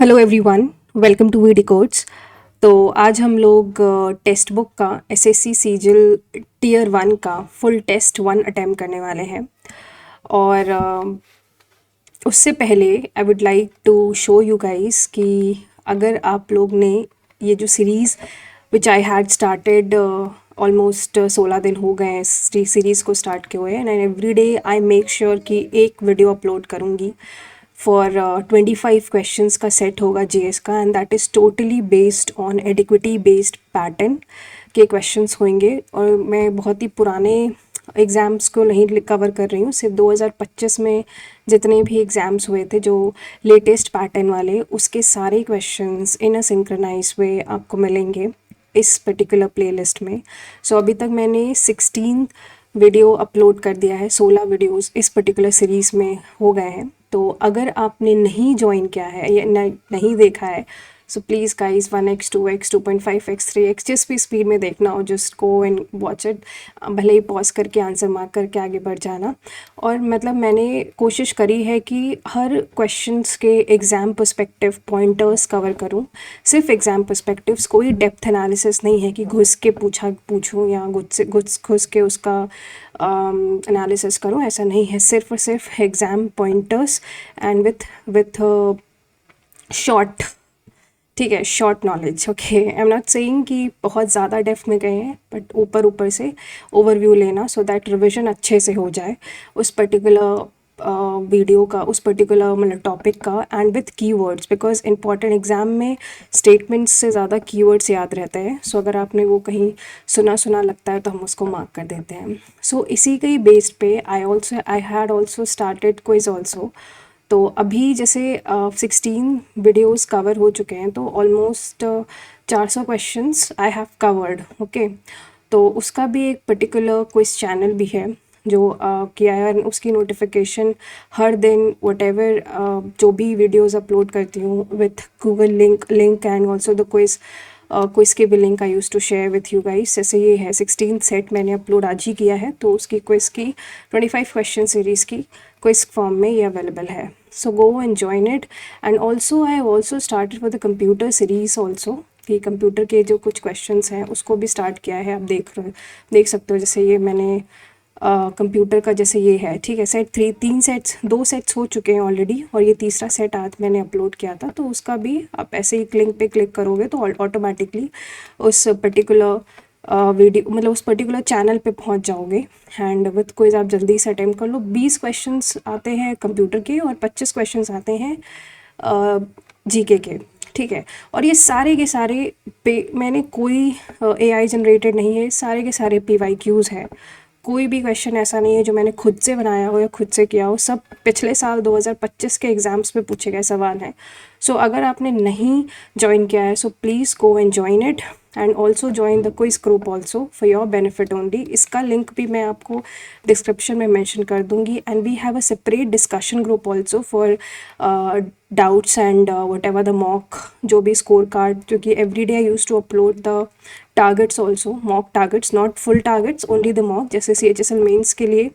Hello everyone, welcome to VD Codes. तो आज हम लोग टेक्स्ट बुक का एसएससी सीजिल टीयर 1 का फुल टेस्ट 1 अटैम्प्ट करने वाले हैं। और उससे पहले I would like to show you guys कि अगर आप लोग ने ये जो series which I had started almost 16 दिन हो गए हैं इस सीरीज़ को स्टार्ट किए हुए, and every day I make sure कि एक वीडियो अपलोड करूँगी फॉर 25 क्वेश्चंस का सेट होगा जीएस का, and that is totally based on एडिक्विटी बेस्ड पैटर्न के क्वेश्चंस होंगे। और मैं बहुत ही पुराने एग्ज़ाम्स को नहीं कवर कर रही हूँ, सिर्फ 2025 में जितने भी एग्ज़ाम्स हुए थे जो लेटेस्ट पैटर्न वाले, उसके सारे क्वेश्चंस इन अ सिंक्रोनाइज वे आपको मिलेंगे इस पर्टिकुलर प्लेलिस्ट में। सो अभी तक मैंने 16 वीडियो अपलोड कर दिया है, 16 वीडियोस इस पर्टिकुलर सीरीज़ में हो गए हैं। तो अगर आपने नहीं ज्वाइन किया है या नहीं देखा है, so please guys 1x 2x 2.5x 3x जिस भी स्पीड में देखना हो, just go and watch it. भले ही पॉज करके आंसर मार्क करके आगे बढ़ जाना। और मतलब मैंने कोशिश करी है कि हर क्वेश्चंस के एग्ज़ाम पर्सपेक्टिव पॉइंटर्स कवर करूं, सिर्फ एग्ज़ाम पर्सपेक्टिव्स, कोई डेप्थ एनालिसिस नहीं है कि घुस के पूछूं या घुस के उसका एनालिसिस करूं, ऐसा नहीं है। सिर्फ और सिर्फ exam pointers and with short, ठीक है, short knowledge. Okay, I am not saying कि बहुत ज़्यादा डेप्थ में गए हैं, बट ऊपर ऊपर से ओवरव्यू लेना सो दैट रिविजन अच्छे से हो जाए उस पर्टिकुलर वीडियो का, उस पर्टिकुलर मतलब टॉपिक का, and with keywords, because important exam में स्टेटमेंट्स से ज़्यादा कीवर्ड्स याद रहते हैं। सो अगर आपने वो कहीं सुना लगता है तो हम उसको मार्क कर देते हैं। सो इसी के ही बेस्ड पे I had also started quiz also. तो अभी जैसे 16 वीडियोस कवर हो चुके हैं, तो almost 400 questions I have covered. Okay, तो उसका भी एक पर्टिकुलर क्विज चैनल भी है जो किया है, उसकी नोटिफिकेशन हर दिन वटेवर जो भी वीडियोस अपलोड करती हूँ with Google link and also the quiz के भी link I use to share with you guys. जैसे ये है 16 सेट मैंने अपलोड आज ही किया है, तो उसकी क्विज की 25 क्वेश्चन सीरीज़ की क्विज फॉर्म में ये अवेलेबल है। So go and join it. And also I also started for the computer series also, कि कंप्यूटर के जो कुछ क्वेश्चंस हैं उसको भी स्टार्ट किया है। आप देख सकते हो, जैसे ये मैंने कंप्यूटर का जैसे ये है, ठीक है, सेट 2 सेट्स हो चुके हैं ऑलरेडी, और ये तीसरा सेट आज मैंने अपलोड किया था। तो उसका भी आप ऐसे ही लिंक पे क्लिक करोगे तो ऑटोमेटिकली उस पर्टिकुलर वीडियो मतलब उस पर्टिकुलर चैनल पे पहुंच जाओगे। एंड विथ क्विज आप जल्दी से अटेम्प्ट कर लो। 20 क्वेश्चंस आते हैं कंप्यूटर के और 25 क्वेश्चंस आते हैं जीके के, ठीक है। और ये सारे के सारे मैंने कोई एआई जनरेटेड नहीं है, सारे के सारे PYQs है। कोई भी क्वेश्चन ऐसा नहीं है जो मैंने खुद से बनाया हो या खुद से किया हो, सब पिछले साल 2025 के एग्ज़ाम्स में पूछे गए सवाल हैं। सो अगर आपने नहीं ज्वाइन किया है, so please go and join it, and also join the quiz group also for your benefit only. इसका लिंक भी मैं आपको डिस्क्रिप्शन में मेंशन कर दूंगी। And we have a separate discussion group also for doubts and whatever the mock, जो भी score card, क्योंकि every day I use to upload the targets also, mock targets, not full targets, only the mock. जैसे CHSL mains के लिए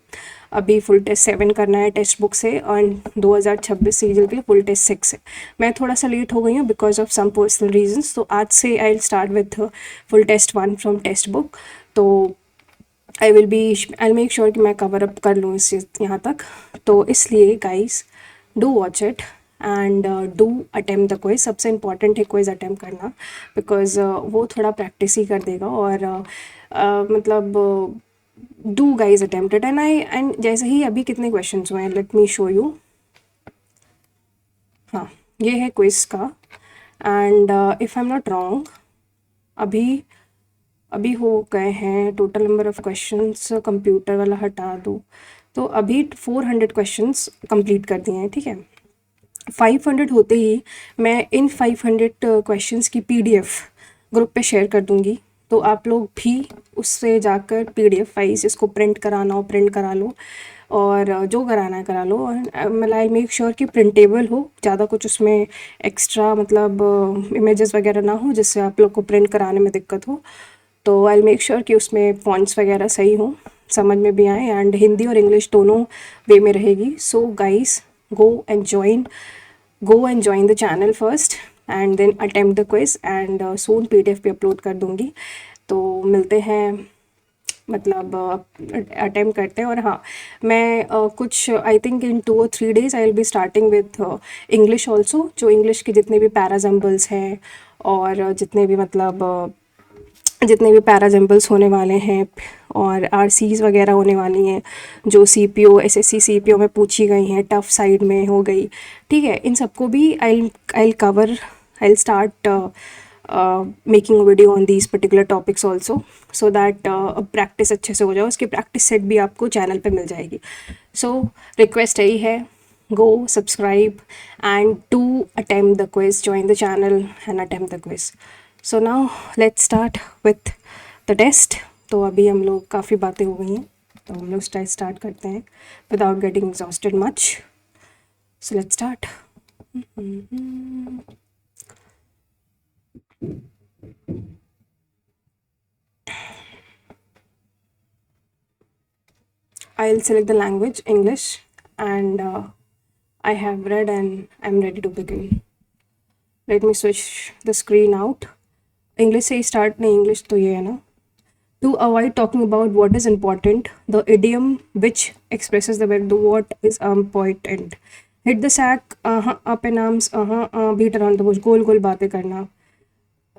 अभी full test 7 करना है text book से, और 2026 सीजल के लिए फुल टेस्ट 6 है। मैं थोड़ा सा लेट हो गई हूँ because of some personal reasons, तो आज से I will start with full test 1 from textbook. तो आई मेक श्योर कि मैं कवर अप कर लूँ इस यहाँ तक। तो इसलिए guys do watch it and do attempt the quiz. सबसे इम्पॉर्टेंट है क्विज अटेम्प्ट करना, बिकॉज वो थोड़ा प्रैक्टिस ही कर देगा। और मतलब do guys attempt it. And जैसे ही अभी कितने क्वेश्चंस हुए हैं, लेट मी शो यू। हाँ, ये है क्विज का, and if I am not wrong अभी अभी हो गए हैं total number of questions, computer वाला हटा दो, तो अभी 400 क्वेश्चंस कंप्लीट कर दिए हैं, ठीक है। 500 होते ही मैं इन 500 क्वेश्चंस की PDF ग्रुप पे शेयर कर दूंगी, तो आप लोग भी उससे जाकर PDF वाइज इसको प्रिंट कराना हो प्रिंट करा लो, और जो कराना है करा लो। और मतलब आई मेक श्योर कि प्रिंटेबल हो, ज़्यादा कुछ उसमें एक्स्ट्रा मतलब इमेजेस वगैरह ना हो जिससे आप लोग को प्रिंट कराने में दिक्कत हो। तो आई मेक श्योर कि उसमें फॉन्ट्स वगैरह सही हो, समझ में भी आए, एंड हिंदी और इंग्लिश दोनों वे में रहेगी। So guys go and join go and join the channel first and then attempt the quiz and soon PDF पे अपलोड कर दूँगी। तो मिलते हैं, मतलब अटेम्प्ट करते हैं। और हाँ, मैं कुछ I think in 2 or 3 days I will be starting with English also. जो इंग्लिश के जितने भी पैराजम्बल्स हैं और जितने भी पैराजम्बल्स होने वाले हैं और आरसीज वगैरह होने वाली हैं, जो सीपीओ एसएससी सीपीओ में पूछी गई हैं, टफ साइड में हो गई, ठीक है, इन सबको भी I cover, I start making video on these particular topics also, so that practice अच्छे से हो जाए। उसकी प्रैक्टिस सेट भी आपको चैनल पे मिल जाएगी। सो रिक्वेस्ट यही है, go subscribe and to attempt the quiz, join the channel and attempt the quiz. So now let's start with the test. तो अभी हम लोग काफ़ी बातें हो गई हैं, तो हम लोग स्टार्ट करते हैं without getting exhausted much. So let's start. I'll select the language English and I have read and I'm ready to begin. Let me switch the screen out. English से ही start नहीं, English तो ये है ना. To avoid talking about what is important, the idiom which expresses the what is important. Hit the sack, up in arms, beat around the bush, गोल गोल बातें करना.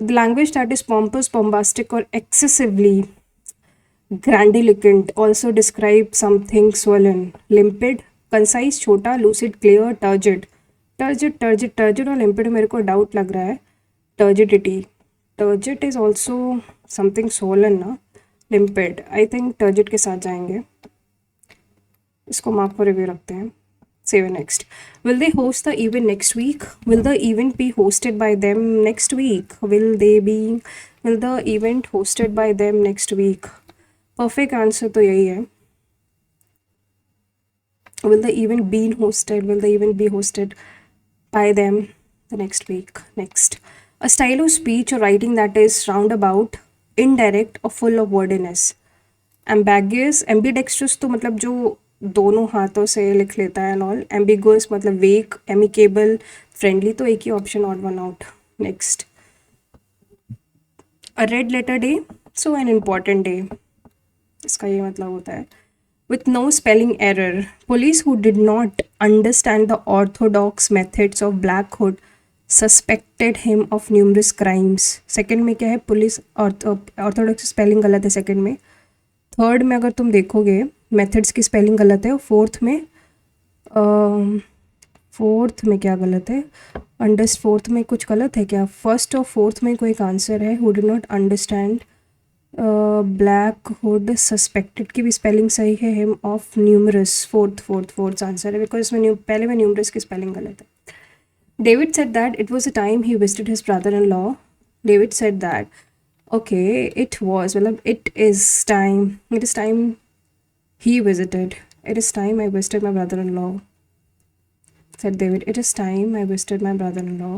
The language that is pompous, bombastic or excessively grandiloquent also describe something swollen, limpid, concise, छोटा, lucid, clear, turgid. turgid और limpid मेरे को doubt लग रहा है. Turgidity. Turgid is also something swollen ना. Limpid. I think turgid के साथ जाएंगे. इसको मार्क फॉर रिव्यू रखते हैं. Save next. Will they host the event next week? Will the event be hosted by them next week? Will the event hosted by them next week? Perfect answer तो यही है. Will the event be hosted? Will the event be hosted by them the next week? Next. A style of speech or writing that is roundabout, indirect or full of wordiness. Ambiguous, ambidextrous तो मतलब जो दोनों हाथों से लिख लेता है, and all. Ambiguous मतलब weak, amicable, friendly, तो एक ही option, odd one out. Next. A red letter day, so an important day. इसका ये मतलब होता है. With no spelling error, police who did not understand the orthodox methods of Black Hood suspected him of numerous crimes. Second में क्या है, police Orthodox spelling गलत है सेकेंड में. थर्ड में अगर तुम देखोगे मेथड्स की स्पेलिंग गलत है. और फोर्थ में क्या गलत है, फोर्थ में कुछ गलत है क्या, फर्स्ट और फोर्थ में कोई एक आंसर है. Who did not understand black hood suspected की भी स्पेलिंग सही है. Him of numerous, fourth answer है, बिकॉज इसमें पहले में न्यूमरस की स्पेलिंग गलत है. David said that it was a time he visited his brother-in-law. David said that, okay, it is time he visited. It is time I visited my brother-in-law. Said David, it is time I visited my brother-in-law.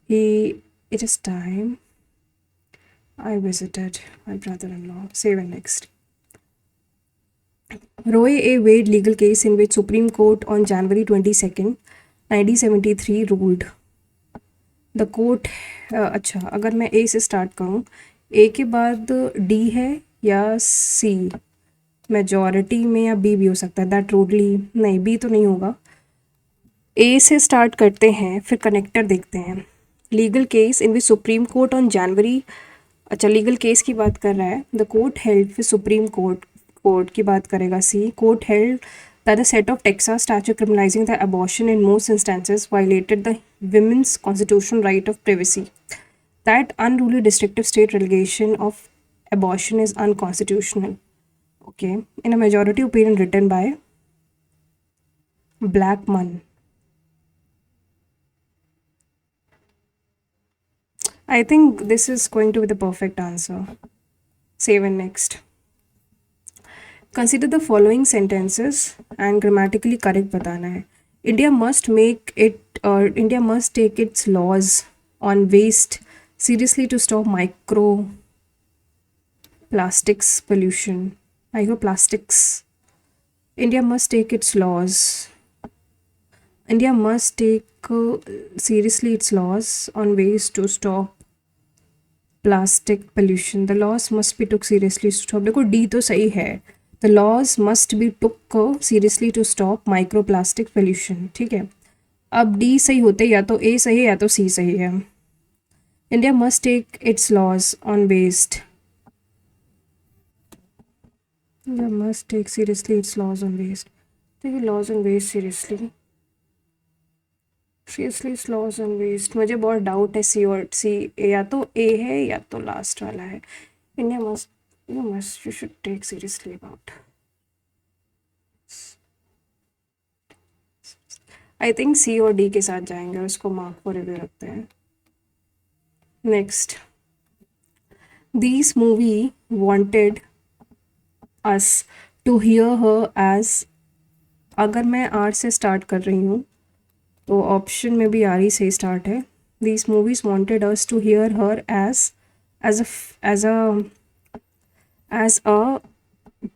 It is time I visited my brother-in-law. Save and next. Roe A. Wade legal case in which Supreme Court on January 22nd, 1973 ruled. The court, अच्छा, अगर मैं A से start करूँ, A के बाद D है या C, majority में, या B भी हो सकता है. दैट रूडली नहीं, B तो नहीं होगा. A से स्टार्ट करते हैं, फिर कनेक्टर देखते हैं. Legal case in which Supreme Court on January, अच्छा लीगल केस की बात कर रहा है. द कोर्ट हेल्ड, फिर सुप्रीम कोर्ट की बात करेगा. See, court held that the set of Texas statute criminalizing the abortion in most instances violated the women's constitutional right of privacy. That unruly districtive state relegation of abortion is unconstitutional. Okay, in a majority opinion written by Blackmun. I think this is going to be the perfect answer. Save and next. Consider the following sentences and grammatically correct बताना है. India must take its laws on waste seriously to stop microplastics pollution. Microplastics. India must take its laws. India must take seriously its laws on ways to stop plastic pollution. The laws must be took seriously to stop. देखो D तो सही है. The laws must be took seriously to stop microplastic pollution. ठीक है. अब D सही होते या तो A सही है या तो C सही है. India must take its laws on waste. India must take seriously its laws on waste. Take laws on waste seriously. Seriously its laws on waste. मुझे बहुत डाउट है सी और सी या तो ए है या तो लास्ट वाला है. India must you should take seriously about. I think C और डी के साथ जाएंगे और उसको मार्क फॉर रिव्यू रखते हैं. Next, this movie wanted us to hear her as. अगर मैं आर से स्टार्ट कर रही हूँ तो ऑप्शन में भी आर ही से स्टार्ट है. This movies wanted us to hear her as as a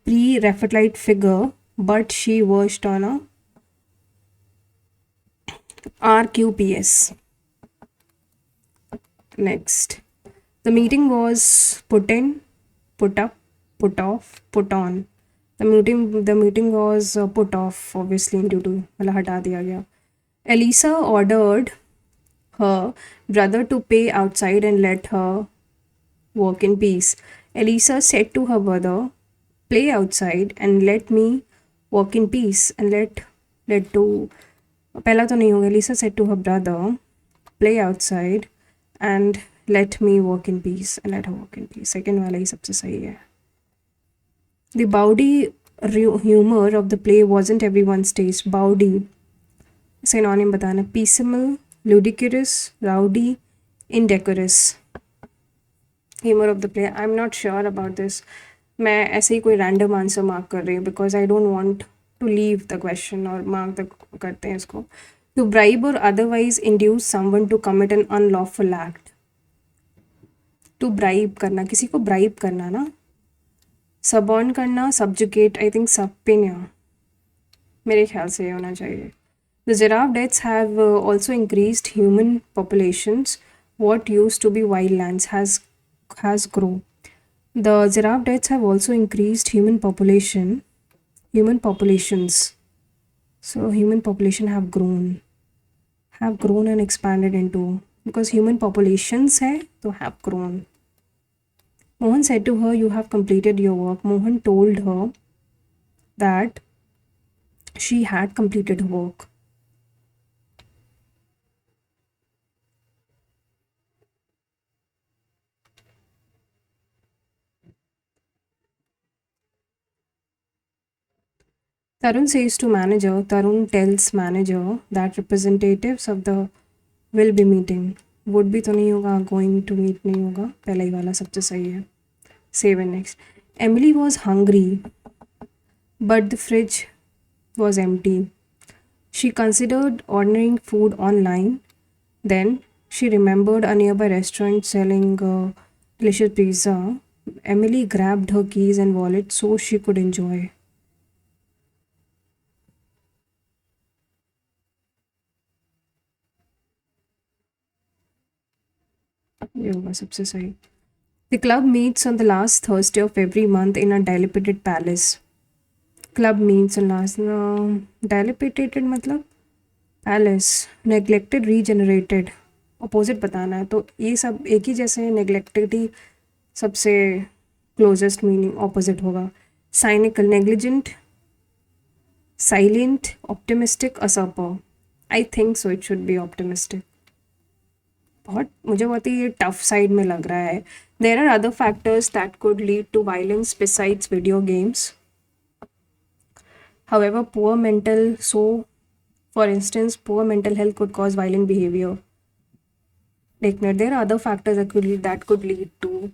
pre-Raphaelite figure, but she worked on a RQPS. Next, the meeting was put in, put up, put off, put on. The meeting was put off obviously due to मतलब हटा दिया गया. Elisa ordered her brother to pay outside and let her walk in peace. Elisa said to her brother, play outside and let me walk in peace. And let to पहला तो नहीं होगा. Elisa said to her brother, play outside and let me walk in peace. And let her walk in peace. Second वाला ही सबसे सही है. The bawdy humor of the play wasn't everyone's taste. Bawdy synonym बताना. Peaceable, ludicrous, rowdy, indecorous. Humor of the play. I'm not sure about this. मैं ऐसे ही कोई random answer mark कर रही हूँ because I don't want to leave the question और mark द करते हैं इसको. To bribe or otherwise induce someone to commit an unlawful act. To bribe करना, किसी को ब्राइब करना ना. सबॉर्न करना, सब्जुकेट, आई थिंक सब पे ना मेरे ख्याल से ये होना चाहिए. The giraffe deaths have also increased human populations. What used to be wild lands has grown. The giraffe deaths have also increased human populations. So human population have grown and expanded into, because human populations hai to have grown. Mohan said to her, you have completed your work. Mohan told her that she had completed her work. Tarun says to manager, Tarun tells manager that representatives of the will be meeting. Would be तो नहीं होगा, going to meet नहीं होगा. पहला ही वाला सबसे सही है. Save and next. Emily was hungry, but the fridge was empty. She considered ordering food online. Then she remembered a nearby restaurant selling delicious pizza. Emily grabbed her keys and wallet so she could enjoy. ये होगा सबसे सही. The club meets on the last Thursday of every month in a dilapidated palace. Club meets on last dilapidated मतलब palace, neglected, regenerated. Opposite बताना है तो ये सब एक ही जैसे neglected ही सबसे closest meaning opposite होगा. Cynical, negligent, silent, optimistic, usurper. I think so it should be optimistic. मुझे बहुत ही ये टफ साइड में लग रहा है. There are other factors that could lead to violence besides video games. However, for instance, poor mental health could cause violent behavior. There are other factors that could lead to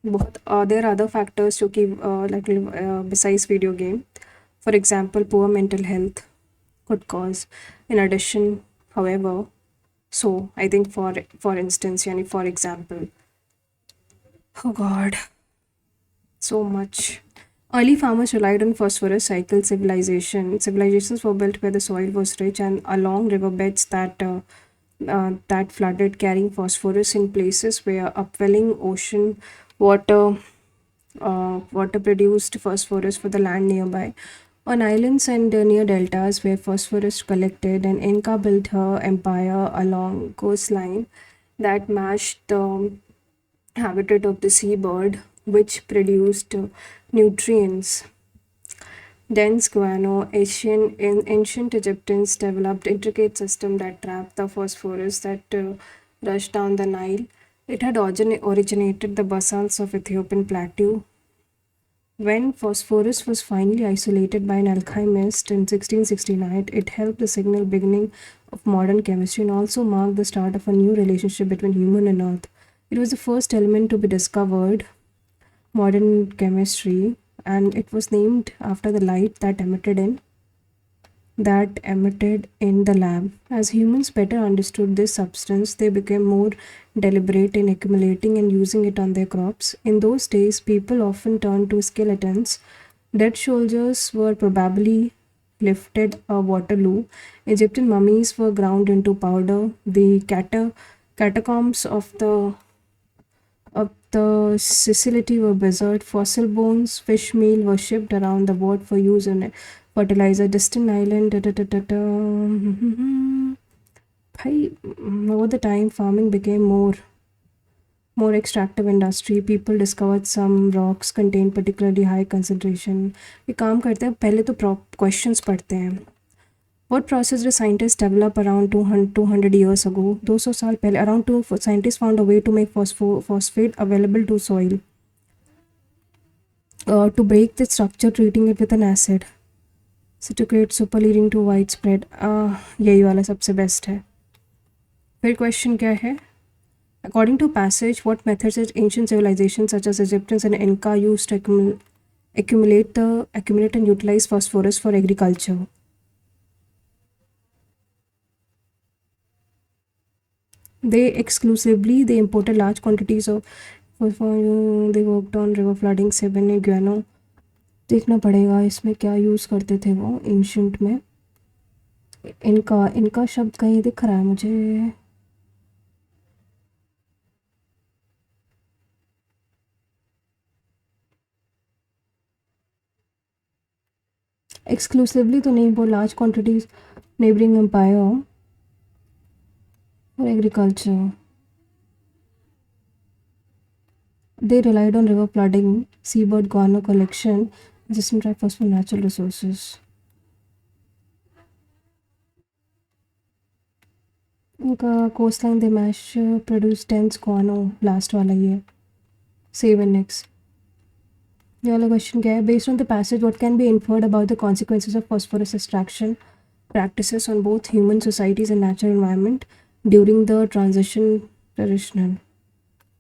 there are other factors जो कि besides video game. For example, poor mental health could cause. In addition, however, so I think for instance, yani for example, oh god, so much. Early farmers relied on phosphorus cycle civilization. Civilizations were built where the soil was rich and along riverbeds that flooded, carrying phosphorus in places where upwelling ocean water water produced phosphorus for the land nearby. On islands and near deltas where phosphorus collected, and Inca built her empire along coastline that matched the habitat of the seabird, which produced nutrients. Dense guano, ancient Egyptians developed intricate system that trapped the phosphorus that rushed down the Nile. It had originated the basalts of Ethiopian plateau. When phosphorus was finally isolated by an alchemist in 1669, it helped the signal beginning of modern chemistry and also marked the start of a new relationship between human and earth. It was the first element to be discovered modern chemistry, and it was named after the light that emitted in the lab. As humans better understood this substance, they became more deliberate in accumulating and using it on their crops. In those days, people often turned to skeletons. Dead soldiers were probably lifted a Waterloo. Egyptian mummies were ground into powder. The catacombs of the Sicily were bizarre. Fossil bones, fish meal were shipped around the world for use in fertilizer. Distant island. Bhai, over the time, farming became more extractive industry. People discovered some rocks contain particularly high concentration. ये काम करते हैं, पहले तो questions पढ़ते हैं. What process did scientists develop around 200 years ago? 200 साल पहले, around two scientists found a way to make phosphate available to soil. To break the structure, treating it with an acid. So to create super leading to widespread. यही वाला सबसे best है. फिर question क्या है? According to passage, what methods did ancient civilizations such as Egyptians and Inca used to accumulate and utilize phosphorus for agriculture? They imported large quantities of phosphorus. They worked on river flooding, Sebene, Guano. देखना पड़ेगा इसमें क्या use करते थे वो ancient में. इनका शब्द कहीं दिख रहा है मुझे. एक्सक्लूसिवली तो नहीं, वो large quantities neighbouring empire for agriculture. They relied on river flooding, seabird guano collection, resistant drivers for natural resources. उनका coastline they mash produce dense guano. Last वाला ये save and next. ये वाला question क्या है? Based on the passage, what can be inferred about the consequences of phosphorus extraction practices on both human societies and natural environment during the transition traditional?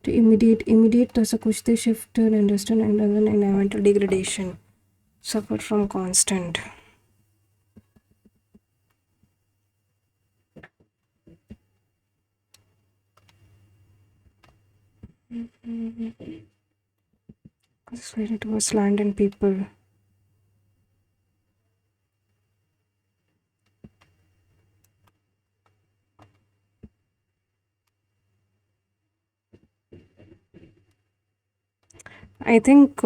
To immediate तो ऐसा कुछ थे. Shift and industrial and environmental degradation suffered from constant. This related towards land and people. I think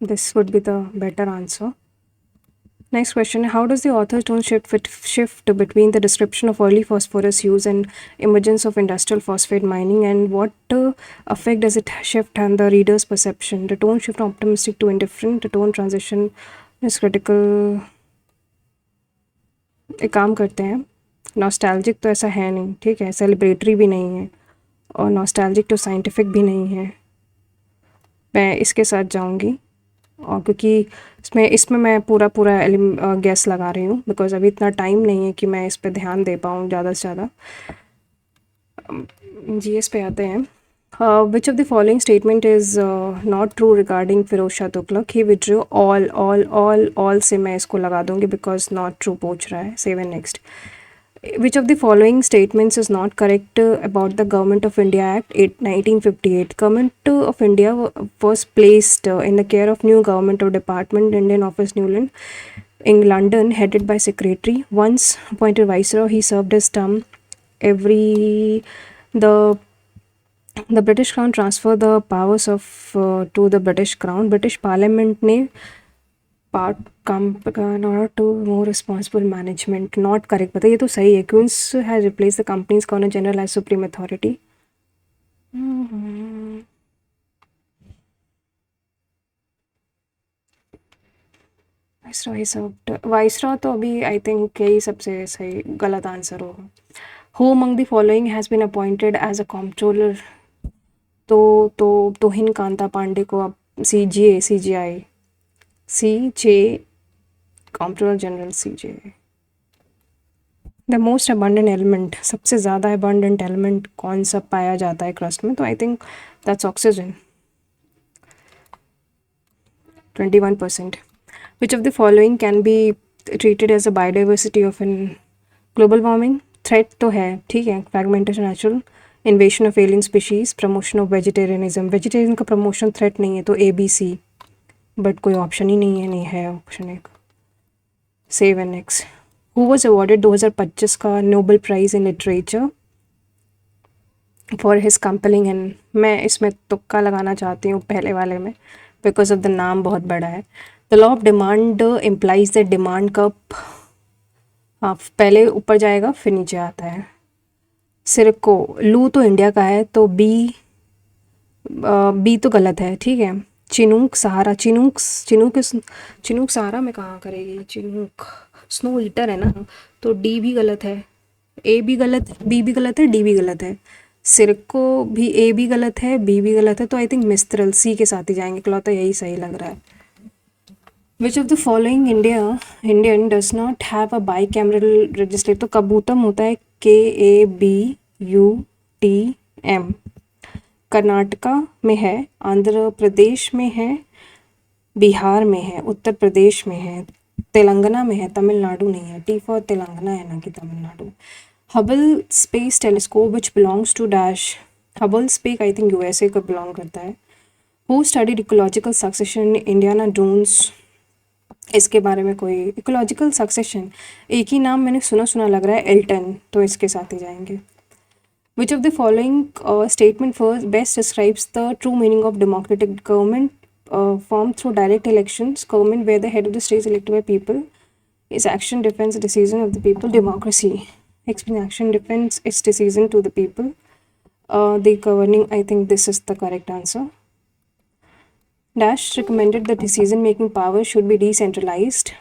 this would be the better answer. Next question: how does the author's tone shift between the description of early phosphorus use and emergence of industrial phosphate mining, and what effect does it shift on the reader's perception? The tone shift from optimistic to indifferent. The tone transition is critical. एक काम करते हैं, nostalgic तो ऐसा है नहीं, ठीक है, सेलिब्रेटरी भी नहीं है, और नॉस्टैल्जिक तो साइंटिफिक भी नहीं है. मैं इसके साथ जाऊंगी, और क्योंकि इसमें मैं पूरा गैस लगा रही हूँ, बिकॉज अभी इतना टाइम नहीं है कि मैं इस पे ध्यान दे पाऊँ ज़्यादा से ज़्यादा. जीएस पे आते हैं. Which of the following statement is not true regarding Firoz Shah Tughlaq? He withdraw all से मैं इसको लगा दूंगी बिकॉज नॉट ट्रू पूछ रहा है. Save and next. Which of the following statements is not correct about the Government of India Act 1958? Government of India was placed in the care of new Government of Department, Indian Office, Newland, in London, headed by Secretary. Once appointed Viceroy, he served his term every the the British Crown transferred the powers of to the British Crown. British Parliament ने part in order to more responsible management. Not correct. पता ये तो सही है. Queen's has replaced the company's Governor General as supreme authority. Viceroy served. Viceroy तो अभी I think यही सबसे सही गलत आंसर होगा. Who among the following has been appointed as a comptroller? तो तोहिन कांता पांडे को अब CGI CJ Comptroller General CJ. The most abundant element, सबसे ज़्यादा अबंडेंट एलिमेंट कौन सा पाया जाता है क्रस्ट में? तो I think that's oxygen, 21%. Which of the following can be treated as a biodiversity of an global warming? Threat तो है, ठीक है, fragmentation natural, invasion of alien species, promotion of vegetarianism. Vegetarian का प्रमोशन थ्रेट नहीं है तो ABC, बट कोई ऑप्शन ही नहीं है, नहीं है ऑप्शन एक. Save and next. Who was awarded 2025 का Nobel prize in literature for his compelling and, मैं इसमें तुक्का लगाना चाहती हूँ पहले वाले में बिकॉज ऑफ द नाम बहुत बड़ा है. The law of demand implies the demand कब, हाँ पहले ऊपर जाएगा फिर नीचे आता है. सिरको, लू तो इंडिया का है तो बी तो गलत है, ठीक है. चिनूक सहारा, चिनूक सहारा में कहाँ करेगी? चिनूक स्नो ईटर है ना, तो डी भी गलत है, ए भी गलत है, बी भी गलत है, डी भी गलत है. सिरको भी ए भी गलत है, बी भी गलत है, तो आई थिंक मिस्त्रल सी के साथ ही जाएंगे. इकलौता यही सही लग रहा है. Which of the following Indian does not have a bicameral registrator? तो कबूतम होता है KABUTM. कर्नाटका में है, आंध्र प्रदेश में है, बिहार में है, उत्तर प्रदेश में है, तेलंगाना में है, तमिलनाडु नहीं है. टी फॉर तेलंगाना है ना कि Tamil Nadu. Hubble space telescope which belongs to dash? Hubble space I think USA को बिलोंग करता है. Who studied ecological succession Indiana Jones? इसके बारे में कोई इकोलॉजिकल सक्सेशन, एक ही नाम मैंने सुना लग रहा है, एल्टन, तो इसके साथ ही जाएंगे. Which of the following statement first best describes the true meaning of democratic government formed through direct elections? Government where the head of the state is elected by people. Is action defense decision of the people? Democracy. Explain action defense its decision to the people. The governing, I think this is the correct answer. Dash recommended the decision making power should be decentralized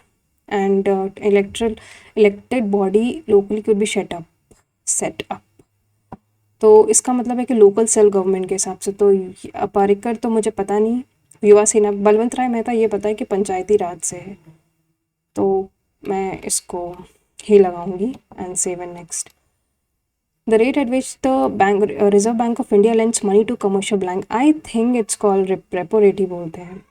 and elected body locally could be set up. तो इसका मतलब है कि local self government के हिसाब से. तो पारिकर तो मुझे पता नहीं, युवा सेना बलवंत राय मेहता ये पता है कि पंचायती राज से है, तो मैं इसको ही लगाऊंगी and save and next. The rate at which the bank Reserve Bank of India lends money to commercial bank? I think it's called repo rate ही बोलते हैं.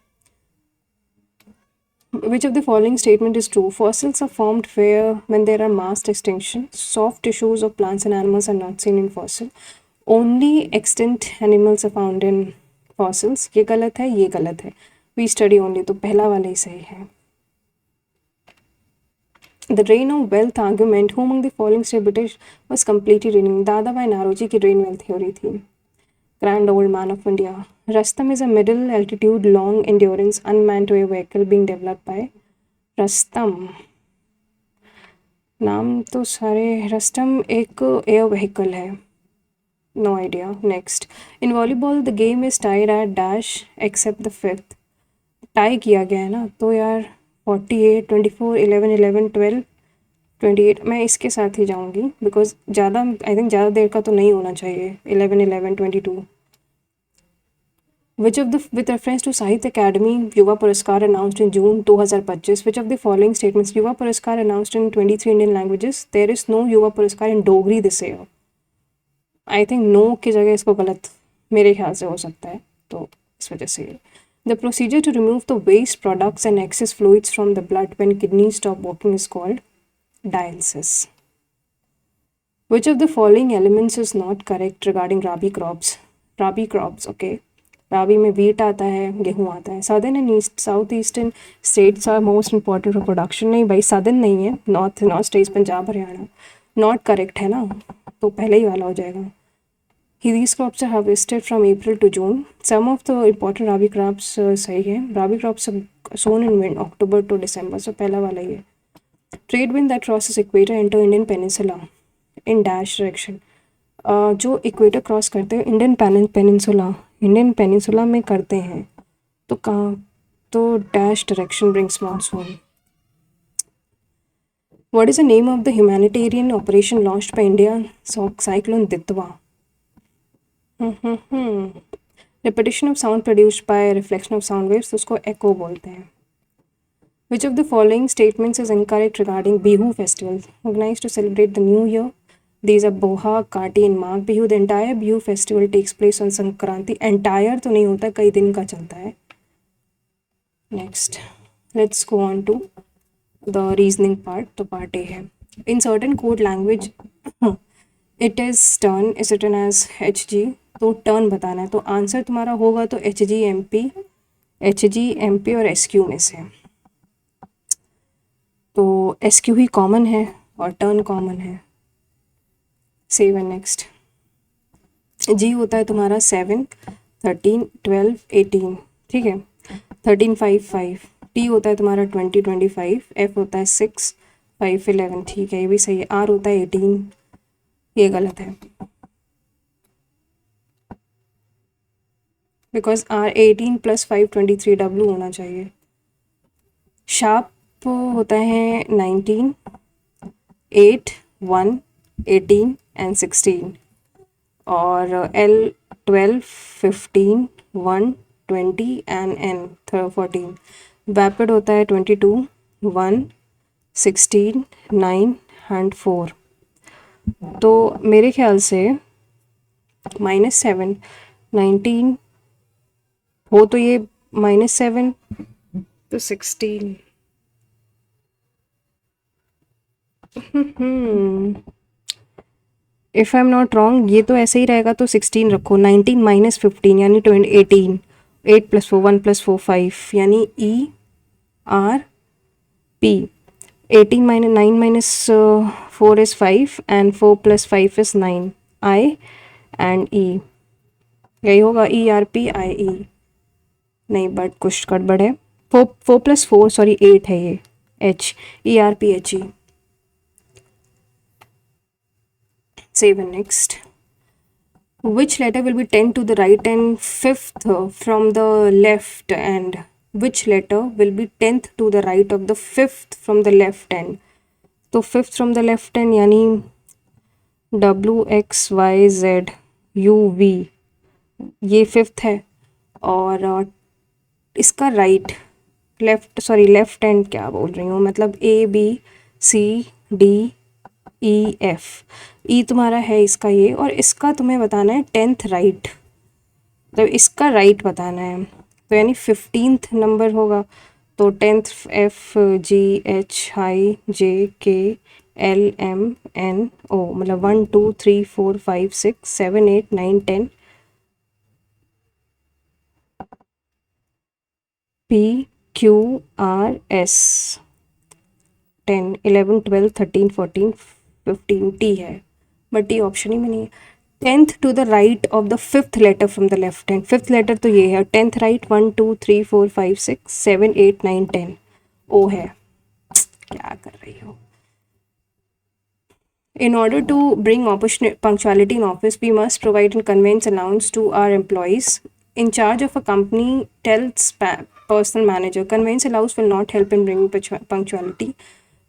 Which of the following statement is true? Fossils are formed where when there are mass extinction. Soft tissues of plants and animals are not seen in fossil. Only extinct animals are found in fossils. ये गलत है, ये गलत है. We study only, तो पहला वाला ही सही है. The drain of wealth argument. Who among the following state British was completely draining? दादा भाई नारोजी की drain wealth theory थी. Grand old man of India. Rustam is a middle altitude long endurance unmanned air vehicle being developed by Rustam. नाम तो सारे, Rustam एक air vehicle है, no idea. Next. In volleyball the game is tied at dash except the fifth. Tie किया गया है ना, तो यार 48, 24, 11, 11, 12, 28, मैं इसके साथ ही जाऊंगी बिकॉज ज़्यादा आई थिंक ज़्यादा देर का तो नहीं होना चाहिए. 11, 11, 22. Which of the, with reference to साहित्य अकेडमी युवा पुरस्कार announced in June 2025, which of the following statements? युवा पुरस्कार announced in 23 Indian languages. There is no युवा पुरस्कार in Dogri this year. I think no की जगह इसको गलत मेरे ख्याल से हो सकता है, तो इस वजह से. The procedure to remove the waste products and excess fluids from the blood when kidneys stop working is called dialysis. Which of the following elements is not correct regarding rabi crops? Rabi crops, okay. राबी में wheat आता है, गेहूँ आता है. Southern and east south eastern states are most important for production. नहीं भाई, southern नहीं है, north states Punjab Haryana. Not correct है ना, तो पहले ही वाला हो जाएगा. These crops are harvested from April to June. Some of the important rabi crops सही है. Rabi crops are sown in October to December, so पहला वाला ही है. Trade wind that crosses equator into Indian peninsula in dash direction. जो equator cross करते हैं Indian peninsula में करते हैं, तो कहाँ, तो dash direction brings monsoon. What is the name of the humanitarian operation launched by India cyclone Ditwa? Repetition of sound produced by reflection of sound waves, तो उसको echo बोलते हैं. Which of the following statements is incorrect regarding Bihu festival organized to celebrate the new year? These are Boha, Kati and Magh Bihu. The entire Bihu festival takes place on Sankranti. Entire तो नहीं होता, कई दिन का चलता है. Next, let's go on to the reasoning part. तो part A है. In certain code language, it is turn is written as HG. तो टर्न बताना है, तो आंसर तुम्हारा होगा तो HG और SQ में से. तो SQ ही कॉमन है और टर्न कॉमन है. Save and next. G होता है तुम्हारा 7, 13, 12, 18, ठीक है. 13, 5, 5. T होता है तुम्हारा 20, 25. F होता है 6, 5, 11, ठीक है, ये भी सही है. R होता है 18, ये गलत है, बिकॉज R 18 + 5 23 W होना चाहिए. शार्प होता है 19, 8, 1, 18 एंड 16. और L 12, 15, 1, 20 एंड N 14. वैपिड होता है 22, 1, 16, 9 एंड 4. तो मेरे ख्याल से -7, 19 हो तो ये -7 तो 16. If I am not wrong, ये तो ऐसे ही रहेगा, तो 16 रखो. 19 - 15 यानी 18. 8 + 4 1 + 4 5 यानी ERP. 18 - 9 - 4 is 5 and 4 + 5 is 9. I and E, यही होगा. ERPIE नहीं, बट कुछ गड़बड़ है. 4 + 4 सॉरी 8 है ये. H ERPHE. Save and next. Which letter will be 10 to the right and 5th from the left end? Which letter will be 10th to the right of the 5th from the left end? तो 5th from the left end यानी WXYZUV, ये 5th है. और इसका right left and क्या बोल रही हूँ, मतलब ABCDEF. ई तुम्हारा है इसका ये, और इसका तुम्हें बताना है 10th राइट, तो इसका राइट बताना है. तो यानी 15th नंबर होगा, तो 10th FGHIJKLMNO, मतलब 1 2 3 4 5 6 7 8 9 10. PQRS 10 11 12 13 14 15. T है, बट टी ऑप्शन ही में नहीं है. 10th to the right of the 5th letter from the left hand. 5th letter तो ये है. 10th right 1 2 3 4 5 6 7 8 9 10. O है. क्या कर रही हो? In order to bring punctuality in office, we must provide and conveyance allowance to our employees. In charge of a company tells personal manager, conveyance allowance will not help in bringing punctuality.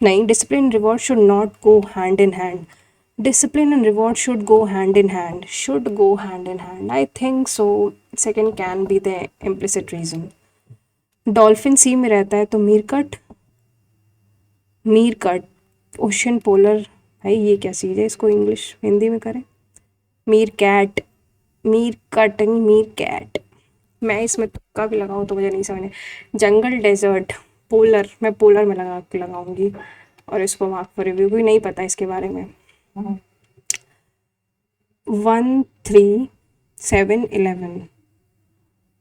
9. Discipline and reward should not go hand in hand. Discipline and reward should go hand in hand. Should go hand in hand. I think so. Second can be the implicit reason. Dolphin sea में रहता है, तो मीरकट ocean polar. भाई ये क्या चीज़ है, इसको English Hindi में करें. मीरकैट. मैं इसमें तुक्का भी लगाऊँ तो मुझे नहीं समझ. जंगल डेजर्ट पोलर, मैं पोलर में लगाऊंगी, और इसको मार्क फॉर रिव्यू भी नहीं पता इसके बारे में. 13711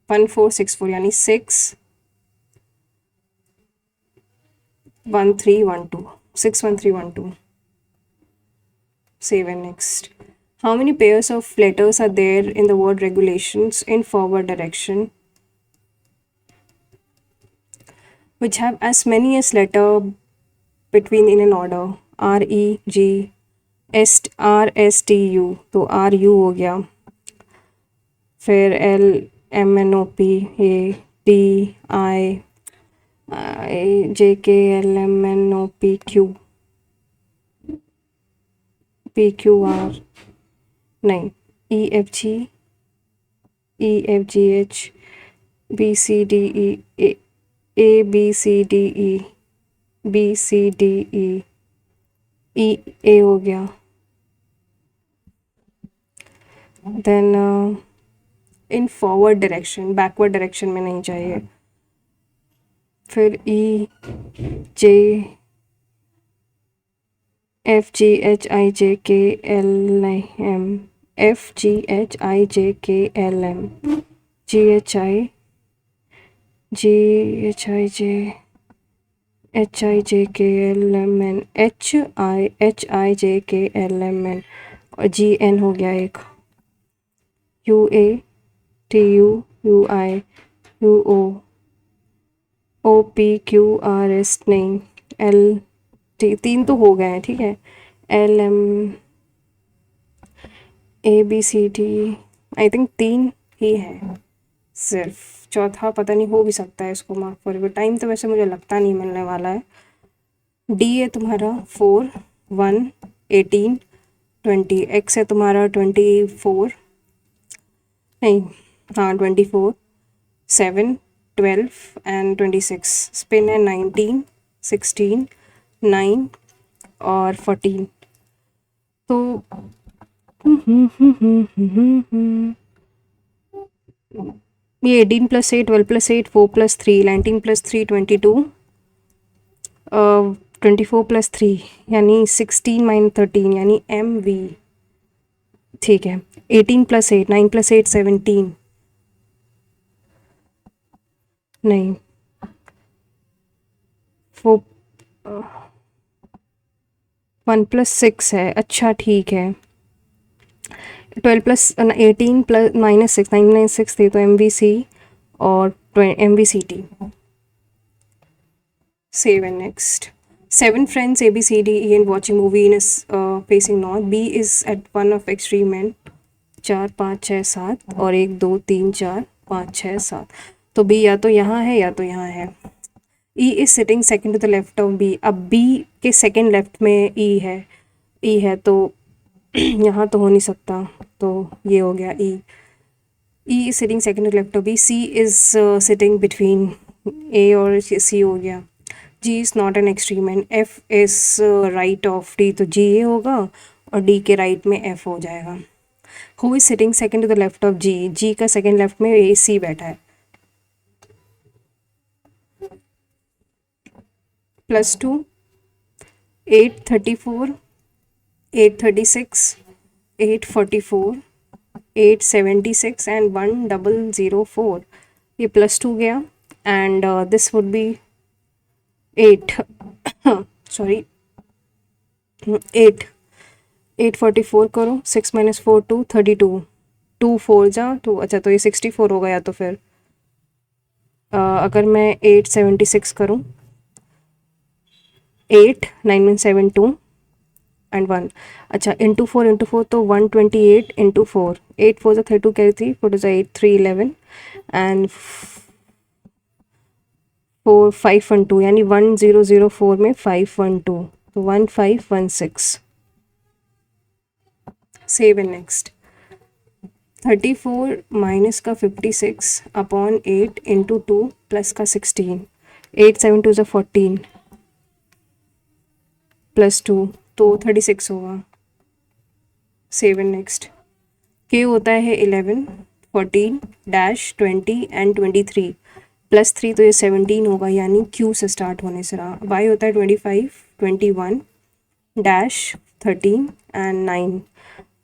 1464 यानी 61312 61312. 7 next. How many pairs of letters are there in the word regulations in forward direction which have as many as letter between in an order? R E G S R S T U, तो R U हो गया, फिर L M N O P A D I J K L M N O P Q P Q R नहीं E F G E F G H B C D E A B C D E B C D E E A हो गया, then in forward direction, backward direction में नहीं चाहिए, फिर E J F G H I J K L M F G H I J K L M G H I J H I J K L M N H I J K L M N और G N हो गया एक, U A T U U I U O O P Q R S नहीं, L T, तीन तो हो गए हैं, ठीक है, L M A B C D I think 3 ही है सिर्फ, चौथा पता नहीं, हो भी सकता है, इसको मार्क फॉर टाइम तो वैसे मुझे लगता नहीं मिलने वाला है। D है तुम्हारा 4 1 18 20, X है तुम्हारा 24 नहीं, हाँ 24 7 12 एंड 26, स्पिन है 19 16 9 और 14, तो ये 18 + 8 12 + 8 4 + 3 19 + 3 22 24 + 3 यानी 16 - 13 यानी MV, ठीक है, 18 + 8 9 + 8 17 नहीं 4 1 + 6 है, अच्छा ठीक है, 12 + 18 + -6 9 - 6 थे तो MVC और MVCT। 7 next. 7 friends A B C D E and watching movie in facing north. B is at one of extreme end. 4 5 6 7 और 1 2 3 4 5 6 7, तो B या तो यहाँ है या तो यहाँ है। E is sitting second to the left of B. अब B के सेकंड लेफ्ट में E है तो यहाँ तो हो नहीं सकता, तो ये हो गया E. E is sitting second to the left of B. C is sitting between A और C हो गया। G is not an extreme and F is right of D, तो G ये होगा और D के राइट में F हो जाएगा। Who is sitting second to the left of G? G का सेकंड लेफ्ट में A C बैठा है। +2 8 34 8 36 8 44 8 76 एंड 1004, ये +2 गया and this would be 8 sorry 8 8 44 करो, 6 - 4 2 32 2 4 जा 2, अच्छा तो ये 64 हो गया, तो फिर अगर मैं 8 76 करूँ 8 9 - 7 2 एंड 1, अच्छा इंटू 4 तो 128 × 4 8 4 32 कैरी 3 4 2 8 3 11 एंड 4 5 1 2 यानी 1004 में 5 1 2, तो 1516। 7 नेक्स्ट। 34 माइनस का 56 अपॉन 8 × 2 प्लस का 16, 8 7 2 = 14 +2 तो 36 होगा। 7 नेक्स्ट। K होता है 11 14 -20 एंड 23 +3 तो ये 17 होगा, यानी Q से स्टार्ट होने से रहा। Y होता है 25 21 -13 एंड 9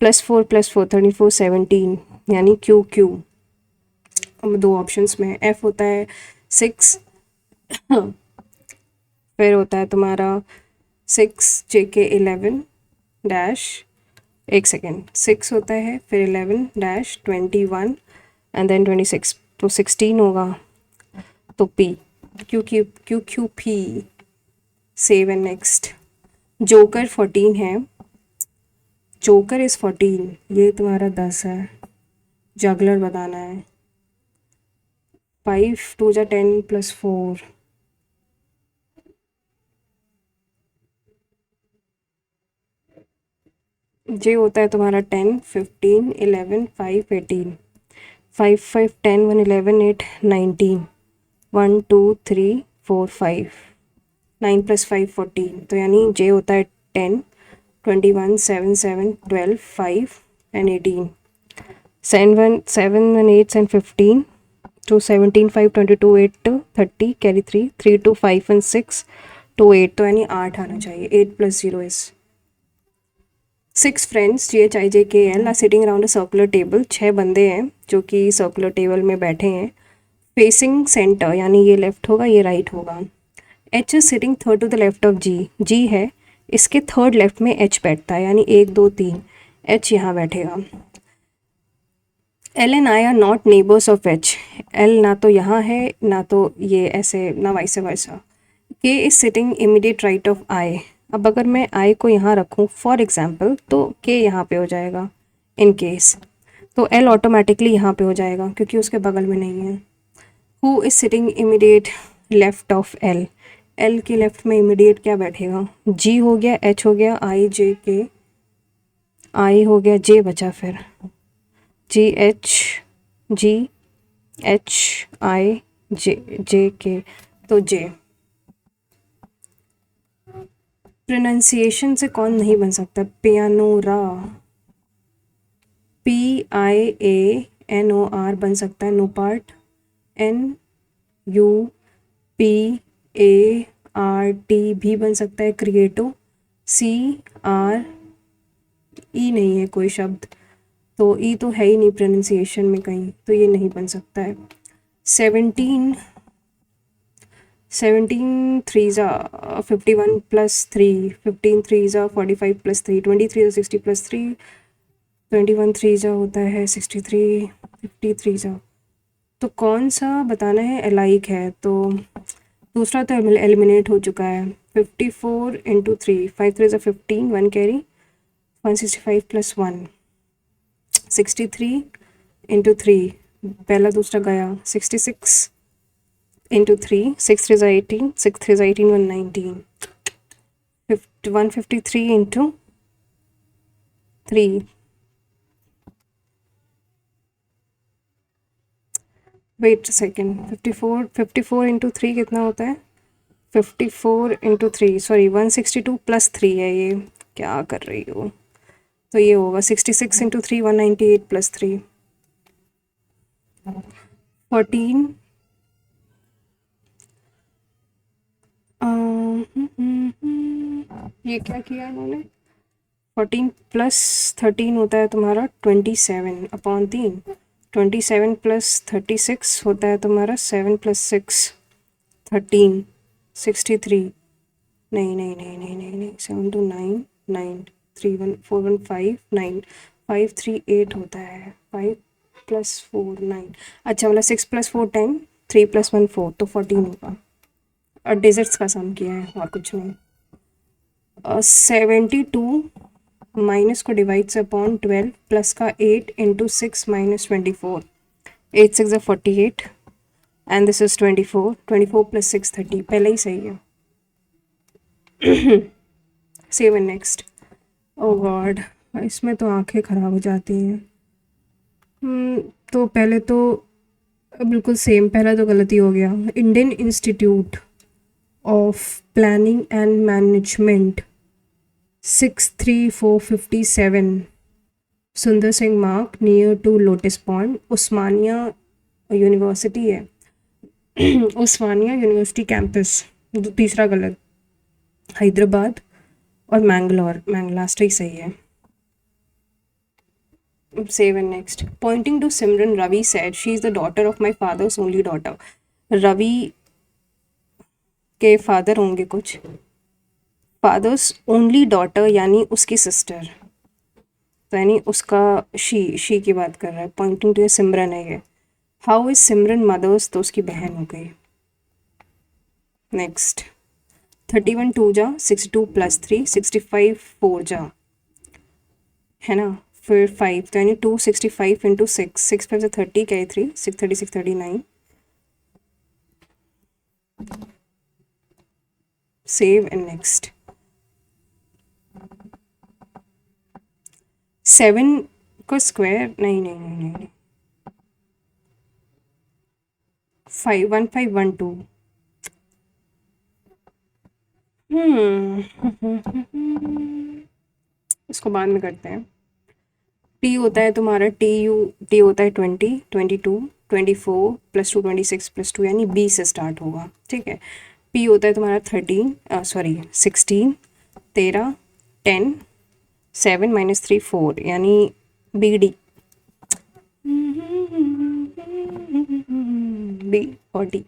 +4 +4 34 17 यानी क्यू क्यू। अब दो ऑप्शंस में एफ होता है 6 फिर होता है तुम्हारा 6 JK 11 डैश, एक सेकेंड, 6 होता है फिर 11 डैश 21 एंड देन 26, तो 16 होगा। तो P, Q Q Q Q P. Save and next. Joker 14 है, जोकर इज़ 14, ये तुम्हारा 10 है, जगलर बताना है। 5 2 जा 10 +4, जे होता है तुम्हारा 10 15 11 5 18, 5 5 10 1 11 8 19 1 2 3 4 5 9 + 5 14, तो यानी जे होता है 10 21 7 7 12 5 एंड 18, 7 1 8 and 15, तो 17 5 22 8 30 कैरी 3 3 2 5 and 6 2 8, तो यानी 8 आना चाहिए। 8 + 0 is 6 friends GHIJKL are sitting around a circular table. 6 बंदे हैं जो कि सर्कुलर टेबल में बैठे हैं फेसिंग सेंटर, यानी ये लेफ्ट होगा ये राइट होगा। H is sitting third to the left of G, G है इसके थर्ड लेफ्ट में H बैठता है, यानी 1 2 3 H यहाँ बैठेगा। L and I are not neighbours of H, L ना तो यहाँ है ना तो ये ऐसे ना vice versa. K is sitting immediate right of I, अब अगर मैं I को यहाँ रखूँ फॉर एग्जाम्पल तो K यहाँ पे हो जाएगा इन केस, तो L ऑटोमेटिकली यहाँ पे हो जाएगा क्योंकि उसके बगल में नहीं है। Who is sitting immediate left of L, L के लेफ्ट में इमीडिएट क्या बैठेगा, G हो गया, H हो गया, I J K, I हो गया, J बचा फिर G H I J K, तो J। प्रोनाउंसिएशन से कौन नहीं बन सकता, पियानोरा, PIANOR बन सकता है, नो पार्ट, NUPART भी बन सकता है, क्रिएटो, CRE नहीं है कोई शब्द, तो ई तो है ही नहीं प्रोनाउंसिएशन में कहीं, तो ये नहीं बन सकता है। 17 3 जा 51 + 3, 15 3 जा 45 + 3, 23 जा 60 + 3, 21 3 जा होता है 63, 53 जा, तो कौन सा बताना है, अलाइक है, तो दूसरा तो एलिमिनेट हो चुका है। 54 × 3, 5 3 जा 15, 1 कैरी, 165 + 1, 63 × 3, पहला दूसरा गया, 66 × 3, 6 3 जा 18, 6 3 जा 18 119, 153 × 3, वेट सेकेंड, 54 × 3 कितना होता है, 54 × 3 सॉरी 162 + 3 है, ये क्या कर रही हो, तो ये होगा 66 × 3 198 + 3, 14 ये क्या किया इन्होंने, 14 + 13 होता है तुम्हारा 27/3, 27 + 36 होता है तुम्हारा 7 + 6 13, 63, नहीं नहीं नहीं नहीं नहीं नहीं 7 2 9 9 3 1 4 1 5 9 5 3 8 होता है, 5 + 4 9, अच्छा मतलब 6 + 4 10, 3 + 1 4, तो 14 होगा, और डिजिट्स का सम किया है और कुछ नहीं। 72 माइनस को डिवाइड्स अपॉन 12 प्लस का 8 × 6 - 24, 8 6 = 48 एंड दिस इज 24, 24 + 6 30, पहले ही सही है। Save and next. Oh God, इसमें तो आंखें ख़राब हो जाती हैं। तो पहले तो बिल्कुल सेम, पहला तो गलती हो गया। Indian institute of planning and management 63457 Sundar Singh Marg near to lotus pond, Osmania university है उस्मानिया यूनिवर्सिटी कैंपस, तीसरा गलत, हैदराबाद और मैंगलोर, मैंगलास्टर ही सही है। Save and next. Pointing to Simran, Ravi said, "She is the daughter of my father's only daughter." Ravi के फादर होंगे कुछ, fathers only daughter यानी उसकी सिस्टर, तो यानी उसका शी की बात कर रहा है. पॉइंटिंग टू सिमरन है ये. हाउ इज सिमरन मदर्स, तो उसकी बहन हो गई. नेक्स्ट. 31 2 जा 62 + 3 65 4 जा है ना, फिर 5 तो यानी 265 × 6 6 5 30 क्या 3 6 36 39. Save and next. 7 को स्क्वायर नहीं नहीं नहीं नहीं 5 1 5 1 2. इसको बाद में करते हैं. टी होता है तुम्हारा टी होता है 20 22 24 + 2 26 + 2 यानी बी से स्टार्ट होगा. ठीक है. पी होता है तुम्हारा 16 13 10 7 - 3 4 यानी बी डी. बी और D.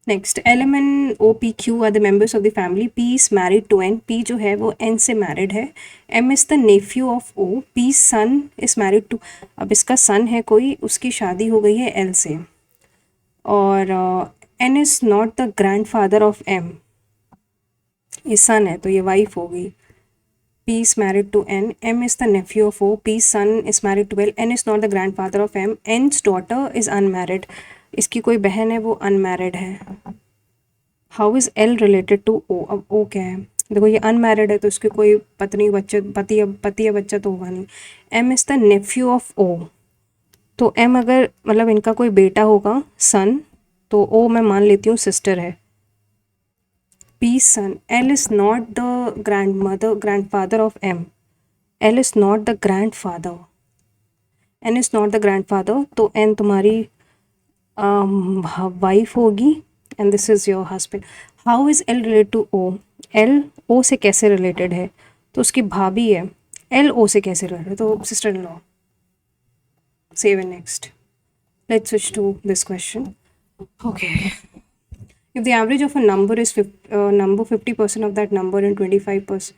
Next. L M N O P Q R the members of the family. P is married to N. P जो है वो N से मैरिड है. M is the nephew of O. P son is married to, अब इसका सन है कोई, उसकी शादी हो गई है L से. और N is not the grand father of M. ये सन है तो ये वाइफ होगी. P is married to N. M is the nephew of O. P's son is married to L. N is not the grandfather of M. N's daughter is unmarried. इसकी कोई बहन है वो unmarried है. How is L related to O? अब O क्या है? देखो ये unmarried है तो इसकी कोई पत्नी बच्चे पति या बच्चा तो होगा नहीं. M is the nephew of O. तो M अगर मतलब इनका कोई बेटा होगा son, तो O मैं मान लेती हूँ सिस्टर है. P's son. L is not the grandfather of M. L is not the grandfather. N is not the grandfather. तो N तुम्हारी वाइफ होगी and this is your husband. How is L related to O? L O से कैसे related है? तो उसकी भाभी है. L O से कैसे रिलेटेड है? तो sister in law. Save and next. Let's switch to this question. Okay. If the average of a number is 50% of that number and 25%,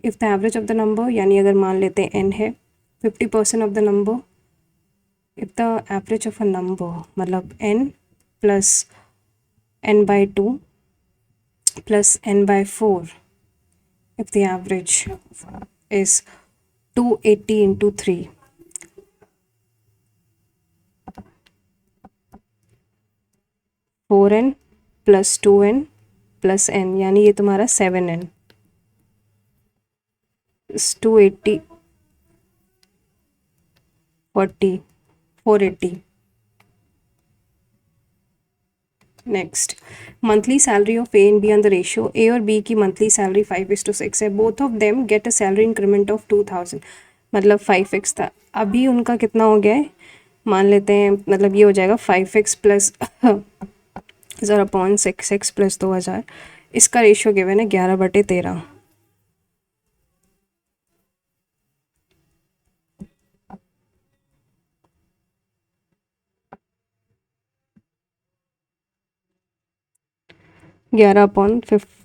if the average of the number यानी अगर मान लेते हैं n है 50% of the number, if the average of a number मतलब n plus n/2 plus n/4, if the average is 280 × 3, four n + 2n + n यानी ये तुम्हारा 7n. 280 40 480. Next. Monthly salary of A and B on the ratio. A और B की monthly salary 5:6 है. Both of them get a salary increment of 2000, मतलब 5x था. अभी उनका कितना हो गया है मान लेते हैं, मतलब ये हो जाएगा 5x + 0.6x + 2000. इसका रेशियो गिवन है 11/13.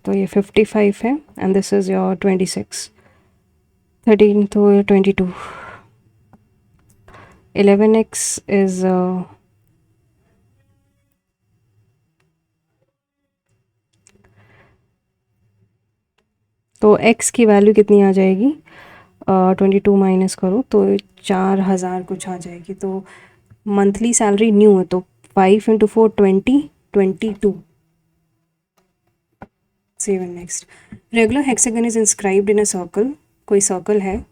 तो ये 55 है एंड दिस इज योर 26. 13 तो 22. 11x इज तो x की वैल्यू कितनी आ जाएगी, 22 माइनस करो तो 4000 कुछ आ जाएगी. तो मंथली सैलरी न्यू है तो 5 × 4 20 22. Save and next. Regular hexagon is inscribed in a circle. कोई सर्कल है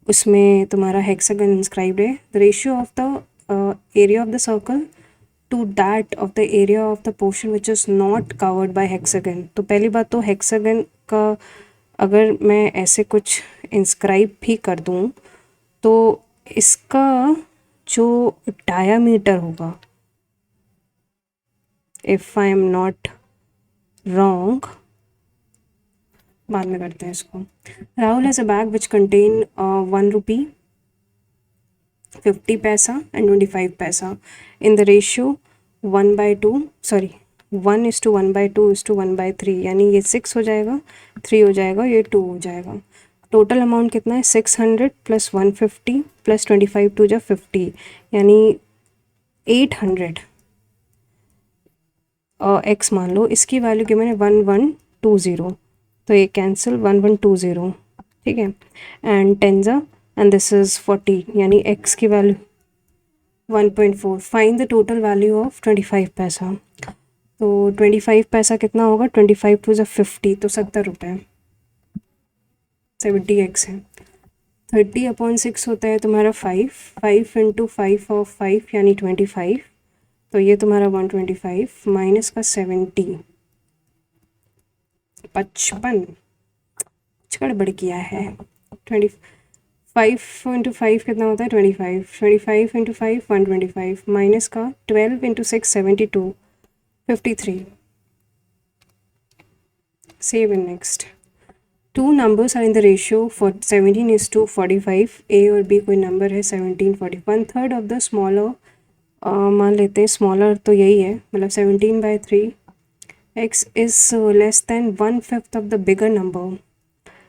उसमें तुम्हारा हेक्सागन इंस्क्राइब्ड है. The ratio of the area of the circle to that of the area of the portion which is not covered by hexagon. तो पहली बात तो hexagon का अगर मैं ऐसे कुछ इंस्क्राइब भी कर दूँ तो इसका जो डायामीटर होगा, if I am not wrong, बाद में करते हैं इसको. Rahul has a bag which contain 1 rupee 50 पैसा एंड 25 पैसा इन द रेशियो 1/2, सॉरी 1:1/2:1/3, यानी ये 6 हो जाएगा, 3 हो जाएगा, ये 2 हो जाएगा। टोटल अमाउंट कितना है 600 प्लस 150 प्लस 25 टू जा 50, यानी 800 एक्स मान लो। इसकी वैल्यू की मैंने 1120, तो ये कैंसिल 1120, ठीक है। एंड टेंजा एंड दिस इज 40, यानी एक्स की value 1.4। Find the total value of 25 पैसा। तो 25 पैसा कितना होगा, 25 टू 50, तो 70 रुपये, 70x है। 30/6 होता है तुम्हारा 5, 5 इंटू 5 ऑफ 5 यानी 25, तो ये तुम्हारा 125 माइनस का 70, 55, कुछ गड़बड़ किया है। 5 इंटू 5 कितना होता है 25, 25 इंटू 5 125 माइनस का 12 into 6 72, 53। Save in next. Two numbers are in the ratio for 17:45। A और बी कोई नंबर है 17, 40, 1/3 ऑफ द स्मॉलर, मान लेते हैं स्मॉलर तो यही है, मतलब 17/3। X is less than 1/5 of the bigger number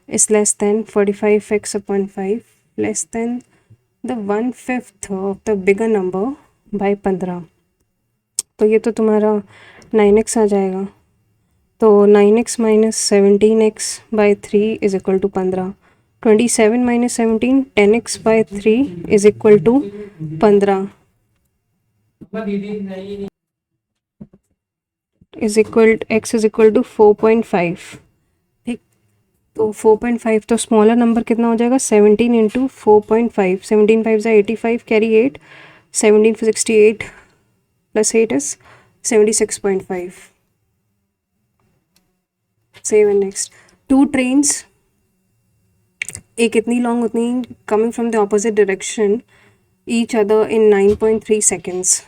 is less than 45x/5 less than the 1/5 of the bigger number by 15। तो ये तो तुम्हारा 9x आ जाएगा। तो 9x minus 17x/3 is equal to 15। 27 minus 17 10x/3 is equal to 15 is equal x is equal to 4.5। ठीक, तो 4.5, तो smaller number कितना हो जाएगा 17 इंटू 4.5, 17 5 ज़ा 85, carry 8, 17 for 68 plus 8 is 76.5। Save and next. Two trains, एक इतनी लॉन्ग उतनी coming from the opposite direction each other in 9.3 seconds,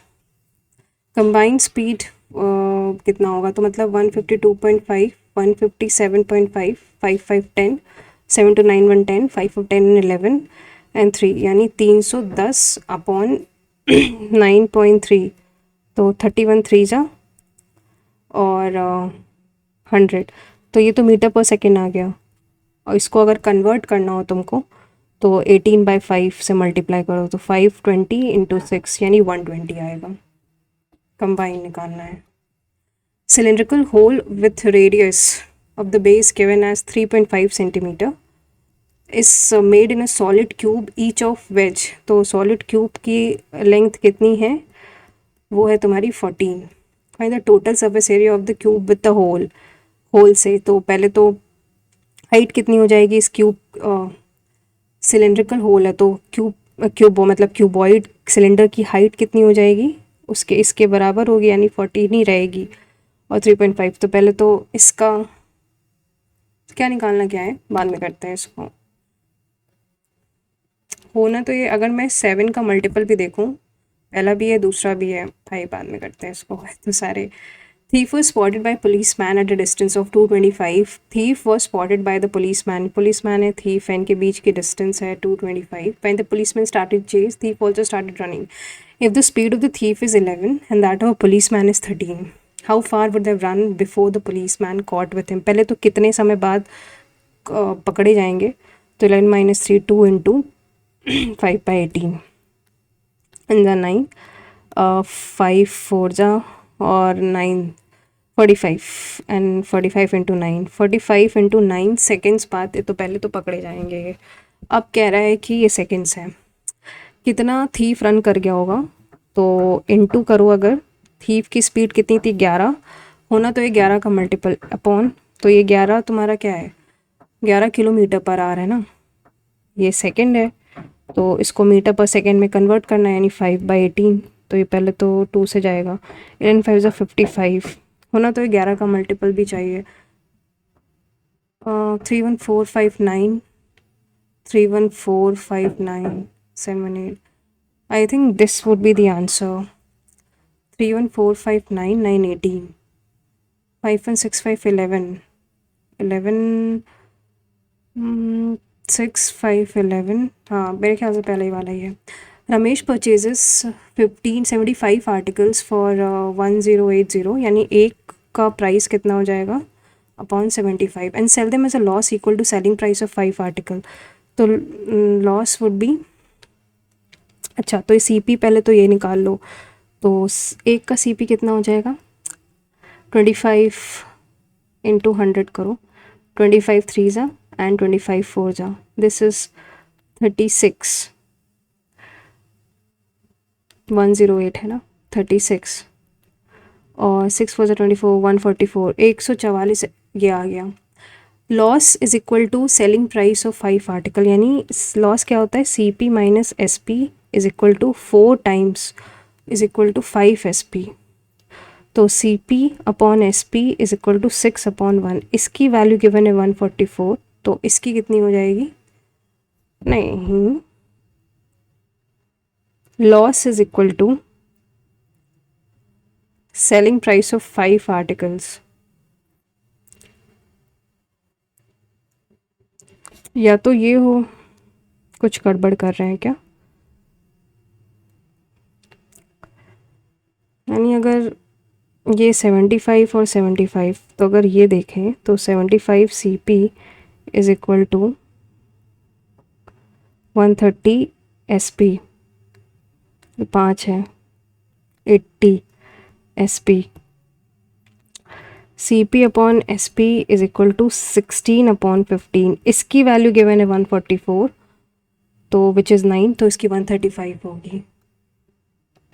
combined speed कितना होगा, तो मतलब 152.5, 157.5, 5 5 10, 7 to 9 1 10, 5 of 10 11 एंड 3, यानी 310/9.3, तो 31 3 जा और 100, तो ये तो मीटर पर सेकेंड आ गया। और इसको अगर कन्वर्ट करना हो तुमको तो 18/5 से मल्टीप्लाई करो, तो 520 इंटू 6 यानी 120 आएगा। कंबाइन निकालना है। Cylindrical hole with radius of the base given as 3.5 centimeter is made in a solid cube each of which, तो solid cube की लेंथ कितनी है, वो है तुम्हारी 14। Find the total surface area of the cube with the hole. Hole से तो पहले तो हाइट कितनी हो जाएगी इस क्यूब, सिलेंड्रिकल होल है तो क्यूब मतलब क्यूबॉइड सिलेंडर की हाइट कितनी हो जाएगी, उसके इसके बराबर होगी, यानी 14 ही रहेगी। और 3.5, तो पहले तो इसका क्या निकालना क्या है, बाद में करते हैं इसको। होना तो ये, अगर मैं 7 का मल्टीपल भी देखूं, पहला भी है दूसरा भी है, भाई बाद में करते हैं इसको। तो सारे Thief was spotted by policeman at a distance of 225। Thief was spotted by the policeman। Policeman है thief है, इनके बीच की distance है 225। When the policeman started chase, thief also started running। If the speed of the thief is 11 and that of a policeman is 13, how far would they run before the policeman caught with him। पहले तो कितने समय बाद पकड़े जाएंगे, तो 11 minus 3 2 into 5/18 and the 9 5 4 जा और 9 45 एंड 45 इंटू 9, 45 इंटू 9 सेकेंड्स बाद, तो पहले तो पकड़े जाएंगे। अब कह रहा है कि ये सेकेंड्स हैं, कितना थीफ रन कर गया होगा, तो इंटू करो। अगर थीफ की स्पीड कितनी थी 11, होना तो ये 11 का मल्टीपल अपॉन, तो ये 11 तुम्हारा क्या है 11 किलोमीटर पर आवर है ना, ये सेकेंड है, तो इसको मीटर पर सेकेंड में कन्वर्ट करना है, यानी 5/18, तो ये पहले तो 2 से जाएगा। 11 5 ज़ा 55, होना तो ये 11 का मल्टीपल भी चाहिए। 31459 31459 78, I think this would be the answer. 31459 918, 5165 11 11 6 5 11, हाँ मेरे ख्याल से पहले ही वाला ही है। रमेश परचेजेस 1575 आर्टिकल्स फॉर 1080, यानी एक का प्राइस कितना हो जाएगा upon 75, and sell them as a loss equal to selling price of 5 article. तो लॉस वुड बी, अच्छा तो ये CP पहले तो ये निकाल लो। तो एक का CP कितना हो जाएगा, 25 इंटू 100 करो, 25 3 जा एंड 25 4 जा, दिस इज 36, 108 है ना, 36 और 6 4 24, 144, 144 ये आ गया। Loss is equal to selling price of 5 article, यानी लॉस क्या होता है, CP minus SP is equal to 4 times is equal to 5 SP। तो CP upon SP is equal to 6 upon 1, इसकी वैल्यू गिवन है 144, तो इसकी कितनी हो जाएगी, नहीं, loss is equal to selling price of 5 articles, या तो ये हो, कुछ गड़बड़ कर रहे हैं क्या, यानी अगर ये 75 और 75, तो अगर ये देखें तो 75 CP is equal to 130 SP, 5 है, 80 SP, CP upon SP is equal to 16 upon 15, इसकी वैल्यू गिवन है 144, तो विच इज़ 9, तो इसकी 135 होगी।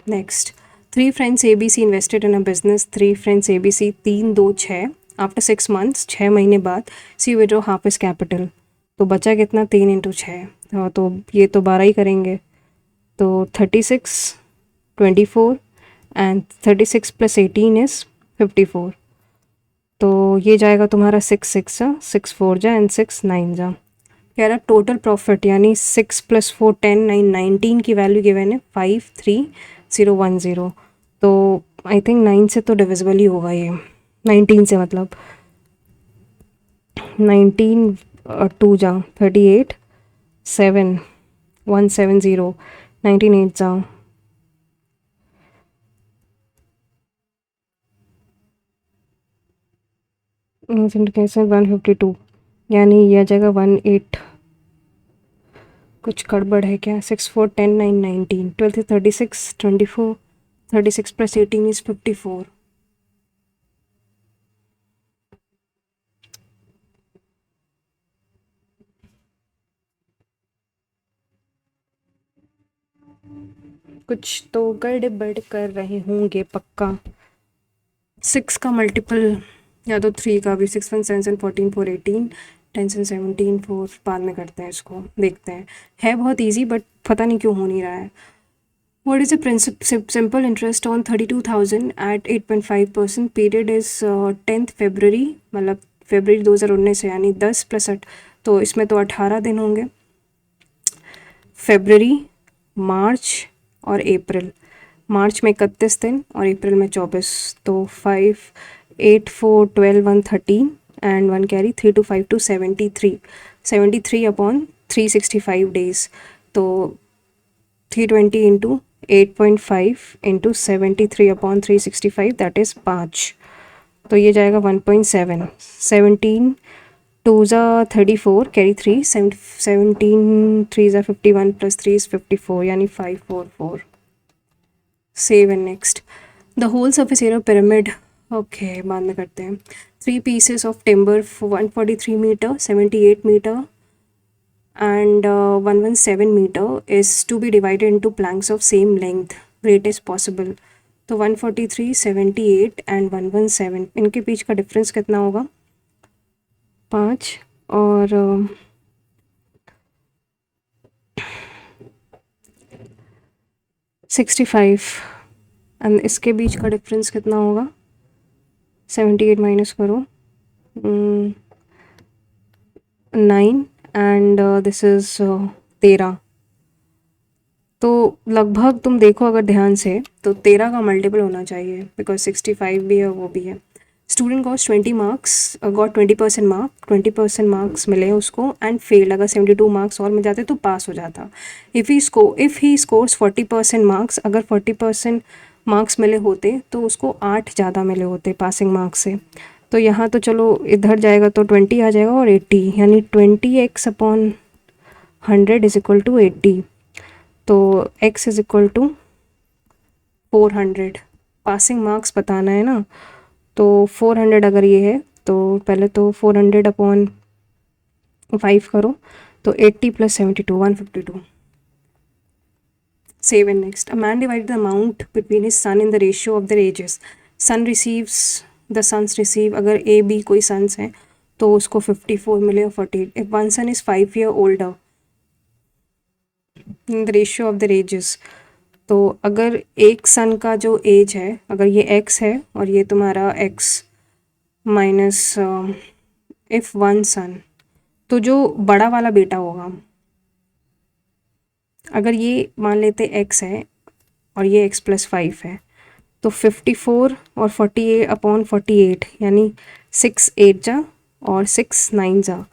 Next, 3 friends ABC invested in a business, 3 friends ABC 3 2 6, after 6 months 6 महीने बाद सी विड्रॉ हाफ इज कैपिटल, तो बचा कितना, 3 इंटू 6, तो ये तो 12 ही करेंगे, तो 36 24 एंड 36 प्लस 18 इज 54, तो ये जाएगा तुम्हारा 6 6 जा, 6 4 जा एंड 6 9 जा। कह रहा टोटल प्रॉफिट, यानी 6 + 4 10 9 19 की वैल्यू गिवन है 53010, तो आई थिंक 9 से तो डिविजिबल ही होगा ये, 19 से मतलब 19 2 जा 38 7 170, 19 8 जा 152, यानी यह जगह 18, कुछ गड़बड़ है क्या, 6 4 10 9 19 12 36 24, 36 + 18 इज 54, कुछ तो गड़बड़ कर रहे होंगे पक्का। 6 का मल्टीपल या तो 3 का भी, 6 1 7 7 14 4 18 10 7 17 4, बाद में करते हैं इसको, देखते हैं, है बहुत इजी बट पता नहीं क्यों हो नहीं रहा है। What is the simple interest on 32,000 at 8.5%? Period is 10th February, मतलब फरवरी 2019 है, यानी 10 + 8, तो इसमें तो 18 दिन होंगे, फरवरी, मार्च और अप्रैल, मार्च में 31 दिन और अप्रैल में 24, तो 5 8 4 12 1 13 एंड 1 कैरी 3 2 5 2 73 अपॉन 365 डेज, तो 320 into 8.5 into 73 upon 365, that is 5, तो ये जाएगा 1.7, 17 2 ज़ा 34 कैरी 3, 17 3 ज़ा 51 + 3 इज़ 54, यानी 544। Save and next, the whole surface area pyramid, okay बाद में करते हैं। 3 pieces of timber 143 metre, 78 metre and 117 meter is to be divided into planks of same length, rate is possible, तो 143 78 and 117, इनके बीच का difference कितना होगा, 5 और 65, एंड इसके बीच का डिफरेंस कितना होगा, 78 माइनस करो, 9 एंड दिस इज़ 13, तो लगभग तुम देखो अगर ध्यान से तो 13 का मल्टीपल होना चाहिए, बिकॉज 65 भी है वो भी है, student got 20 marks, got 20% mark, 20% marks मिले उसको एंड फेल्ड। अगर 72 मार्क्स और मिल जाते तो पास हो जाता। इफ़ ही स्कोर्स 40% मार्क्स, अगर 40% मार्क्स मिले होते तो उसको 8 ज़्यादा मिले होते पासिंग मार्क्स से। तो यहाँ तो चलो इधर जाएगा तो 20 आ जाएगा और 80, यानी 20x/100 इज इक्वल टू 80। तो x is equal to 400। Passing marks बताना है ना, तो 400 अगर ये है तो पहले तो 400/5 करो, तो 80 + 72 152। Save and next. A man divided the amount between his son in the ratio of their ages. The sons receive, अगर A B कोई sons हैं तो उसको 54 मिले और 48। If one son is 5 year older in the ratio of their ages, तो अगर एक सन का जो एज है, अगर ये x है और ये तुम्हारा x माइनस इफ वन सन, तो जो बड़ा वाला बेटा होगा, अगर ये मान लेते x है और ये x + 5 है, तो 54 और 48/48, यानी 6 8 जा और 6 9 जा,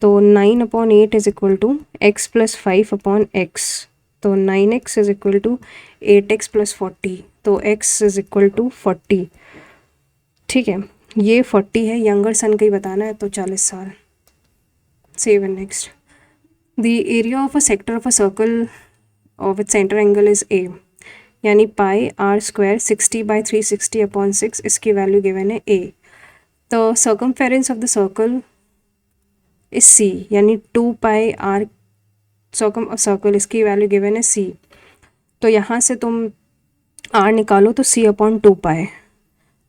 तो 9/8 is equal to x + 5/x। तो 9x is equal to 8x + 40, तो x इज इक्वल टू 40। ठीक है, ये 40 है, यंगर सन का ही बताना है, तो 40 साल। Save and next. The area of a sector of a circle of it centre angle is a, यानी πr² 60/360/6, इसकी वैल्यू गिवन है a। The circumference of the circle is c, यानी 2πr सर्कल, इसकी वैल्यू गिवन है c। तो यहाँ से तुम r निकालो तो c/2π,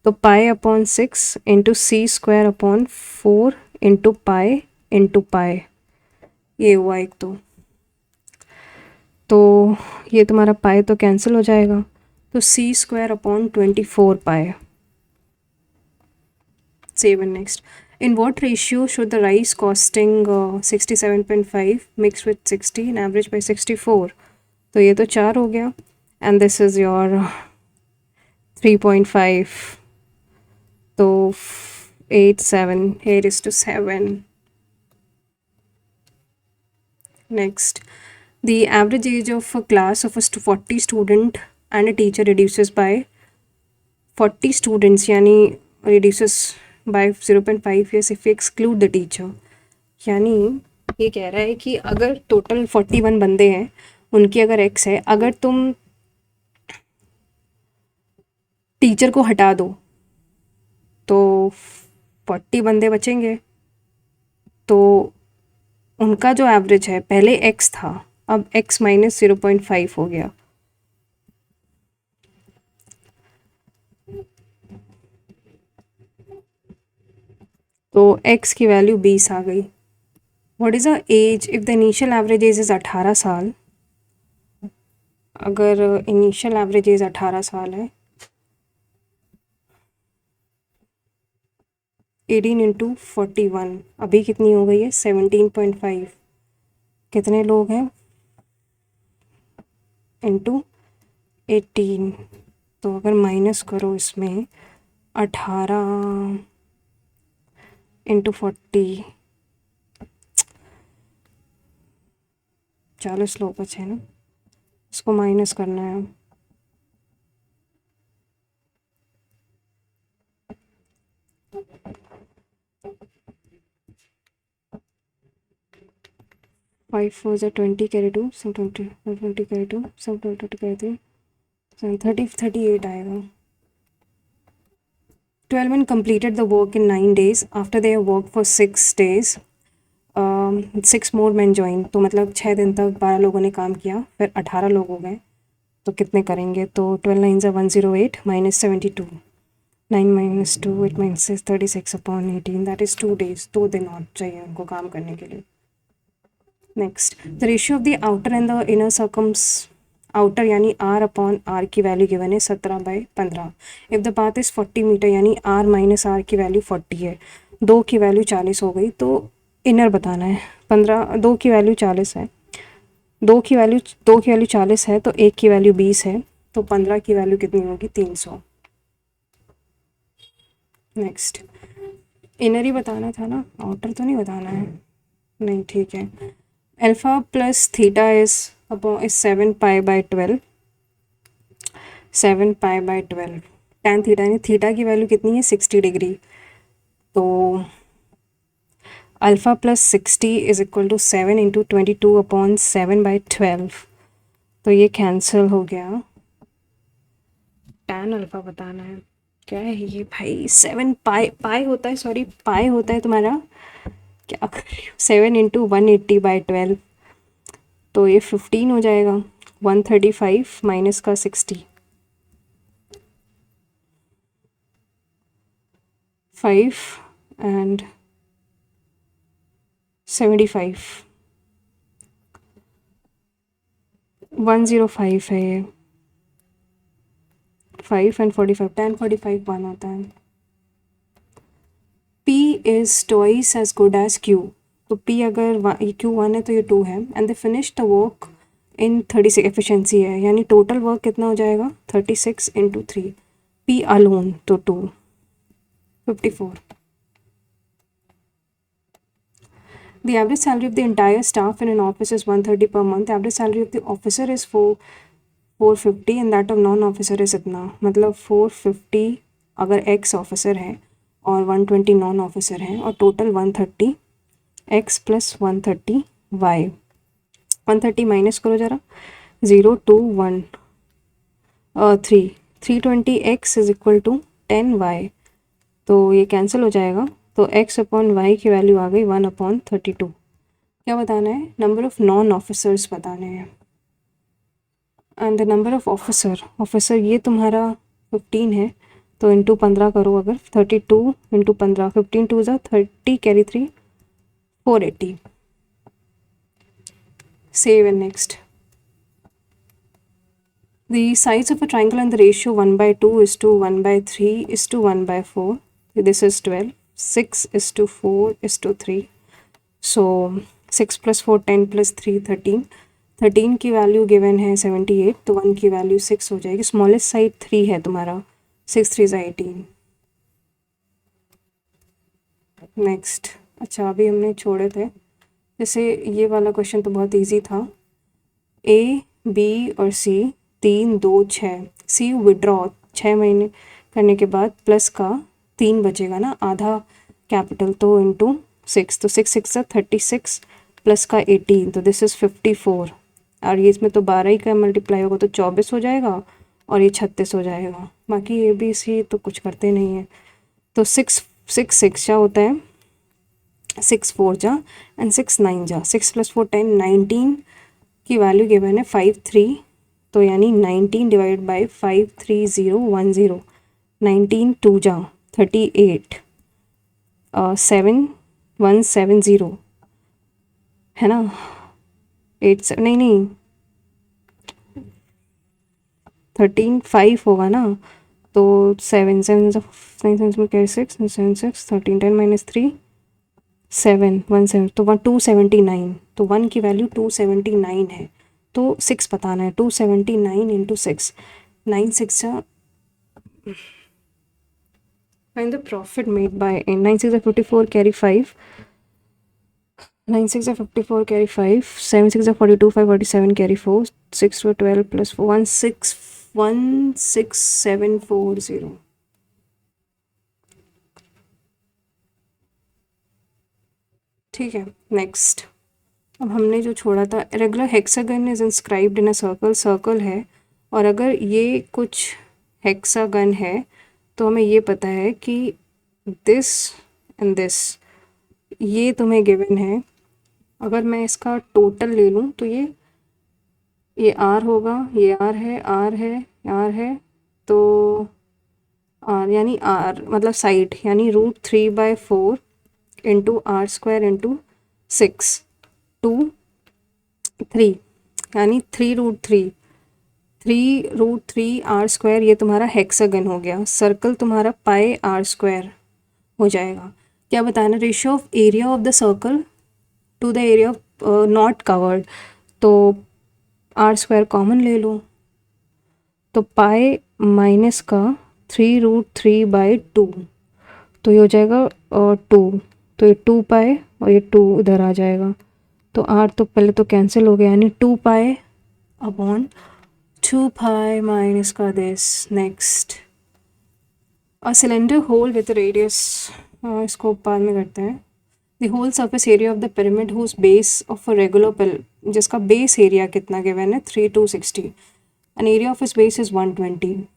तो π/6 into c²/4 into pi into pi, ये हुआ एक। तो ये तुम्हारा पाई तो कैंसिल हो जाएगा, तो c²/24π। Save and next. In what ratio should the rice costing 67.5 mix with 60 and average by 64? तो ये तो 4 हो गया एंड दिस इज़ योर 3.5, तो 8 7 8:7। Next, the average age of a class of 40 student and a teacher reduces by 40 students, यानी reduces by 0.5 years if we exclude the teacher। यानी ये कह रहा है कि अगर टोटल 41 बंदे हैं, उनकी अगर x है, अगर तुम टीचर को हटा दो तो 40 बंदे बचेंगे, तो उनका जो एवरेज है, पहले x था, अब x - 0.5 हो गया, तो x की वैल्यू 20 आ गई। What is the age if the initial average age is 18 साल? अगर इनिशियल एवरेज एज 18 साल है, 18 × 41, अभी कितनी हो गई है? 17.5। कितने लोग हैं? इंटू 18, तो अगर माइनस करो इसमें 18 × 40, 40 लोग बचे हैं ना, इसको माइनस करना है। फाइव 4 × 20 कैरी 2, सम 20 कैरी 2, सम 20 कैरी 3, सम 38 आएगा। 12 men completed the work in 9 days. After they have worked for 6 days, 6 more men joined. तो मतलब 6 दिन तक 12 लोगों ने काम किया, फिर 18 लोग हो गए, तो कितने करेंगे? तो 12 9s are 108 minus 72, 9 minus 2 8 minus 6 36/18, that is 2 days। 2 दिन और चाहिए उनको काम करने के लिए। Next, the ratio of the outer and the inner circums, outer यानी r/r की वैल्यू गिवन है 17/15। If the path is 40 meter, यानी r - r की वैल्यू 40 है, 2 की वैल्यू 40 हो गई, तो इनर बताना है। 15, 2 की वैल्यू 40 है, 2 की वैल्यू 40 है, तो 1 की वैल्यू 20 है, तो 15 की वैल्यू कितनी होगी? 300। नेक्स्ट, इनर ही बताना था ना, आउटर तो नहीं बताना है। नहीं, ठीक है। अल्फ़ा प्लस थीटा इज 7 पाई/12, 7 पाई/12। टैन थीटा, यानी थीटा की वैल्यू कितनी है, 60 डिग्री। तो alpha plus 60 is equal to 7 × 22/7/12। तो ये कैंसिल हो गया। टैन अल्फ़ा बताना है। क्या है ये भाई, 7 पाई होता है, सॉरी पाई होता है तुम्हारा, क्या कर रही हूँ, 7 × 180/12। तो ये 15 हो जाएगा। 135 माइनस का 60, 5 एंड 75, 105 है ये। 5 एंड 45, 10 45 1 होता है। P is twice as good as Q। तो P अगर Q 1 है तो ये 2 है। And they finish the work in 36, efficiency है, यानी टोटल वर्क कितना हो जाएगा, 36 × 3। P अलोन तो 2, 54। The average salary of the entire staff in an office is 130 per month. The average salary of the officer is 450 and that of non-officer is इतना, मतलब 450 अगर X officer है और 120 non officer हैं, और total 130 X plus 130 Y। 130 minus करो ज़रा, 0 2 1 3, 320 X is equal to 10 Y। तो ये कैंसिल हो जाएगा। तो X/Y की वैल्यू आ गई 1/32। क्या बताना है, नंबर ऑफ नॉन ऑफिसर्स बताने हैं। And the number of officer ये तुम्हारा 15 है, तो इंटू 15 करो अगर, 32 × 15, 15 2 ज़ा 30, carry 3, 480। Save and next. The sides of a triangle and the ratio 1/2 is to 1/3 is to 1/4. This is 12. 6 is to 4 is to 3. So 6 plus 4 10 plus 3 13। 13 की value given है 78, तो 1 की वैल्यू 6 हो जाएगी। स्मॉलेस्ट साइड 3 है तुम्हारा, 6 3 18। नेक्स्ट, अच्छा अभी हमने छोड़े थे, जैसे ये वाला क्वेश्चन तो बहुत इजी था। ए बी और सी 3 2 6, सी विड्रॉ 6 महीने करने के बाद प्लस का 3 बचेगा ना, आधा कैपिटल, तो इंटू 6, तो 6 6 36 प्लस का 18, तो दिस इज़ 54। और ये इसमें तो 12 ही का मल्टीप्लाई होगा तो 24 हो जाएगा, और ये 36 हो जाएगा। बाकी ए बी सी तो कुछ करते नहीं है। तो 6 6 6 क्या होता है, 6 4 जा एंड 6 9 जा, 6 प्लस 4 10, 19 की वैल्यू गिवन है 5 3, तो यानी 19 डिवाइड बाई 5 3 0 1 0, 19 2 जा 38, 7 1 7 0 है ना, 8 नहीं नहीं 13 5 होगा ना, तो 7 7 9 7 में क्या 6 7 6 13 10 माइनस 3 7 1 7, तो 279, तो 1 की वैल्यू 279 है। तो 6 बताना है, 279 × 6, 9 6 find the profit made by 9 6 54, carry 5, 9 6 54, carry 5, 7 6 42, 5 47, carry 4, 6 12 plus 4 1 6 1 6 7 4 0। ठीक है, नेक्स्ट। अब हमने जो छोड़ा था, regular hexagon is inscribed in a circle, circle है, और अगर ये कुछ हेक्सागन है तो हमें ये पता है कि दिस एंड दिस, ये तुम्हें गिवन है। अगर मैं इसका टोटल ले लूँ तो ये आर होगा, ये आर है, आर है, आर है, तो आर यानी आर मतलब साइड, यानी √3/4 इंटू R² इंटू 6 2 3, यानी 3√3 ये तुम्हारा हेक्सागन हो गया। सर्कल तुम्हारा πr² हो जाएगा। क्या बताना, ratio of area of the circle to the area of not covered, तो R² कॉमन ले लो, तो पाई माइनस का 3√3/2, तो ये हो जाएगा 2, तो ये 2 पाई और ये 2 उधर आ जाएगा, तो आर तो पहले तो कैंसिल हो गया, यानी 2 पाई अपॉन 2 पाई माइनस का this. Next, a cylinder hole with radius, इसको बाद में करते हैं। The whole surface area of the pyramid whose base of a regular pill, जिसका बेस एरिया कितना गिवन है 3260, एंड एरिया ऑफ इस बेस इज 120।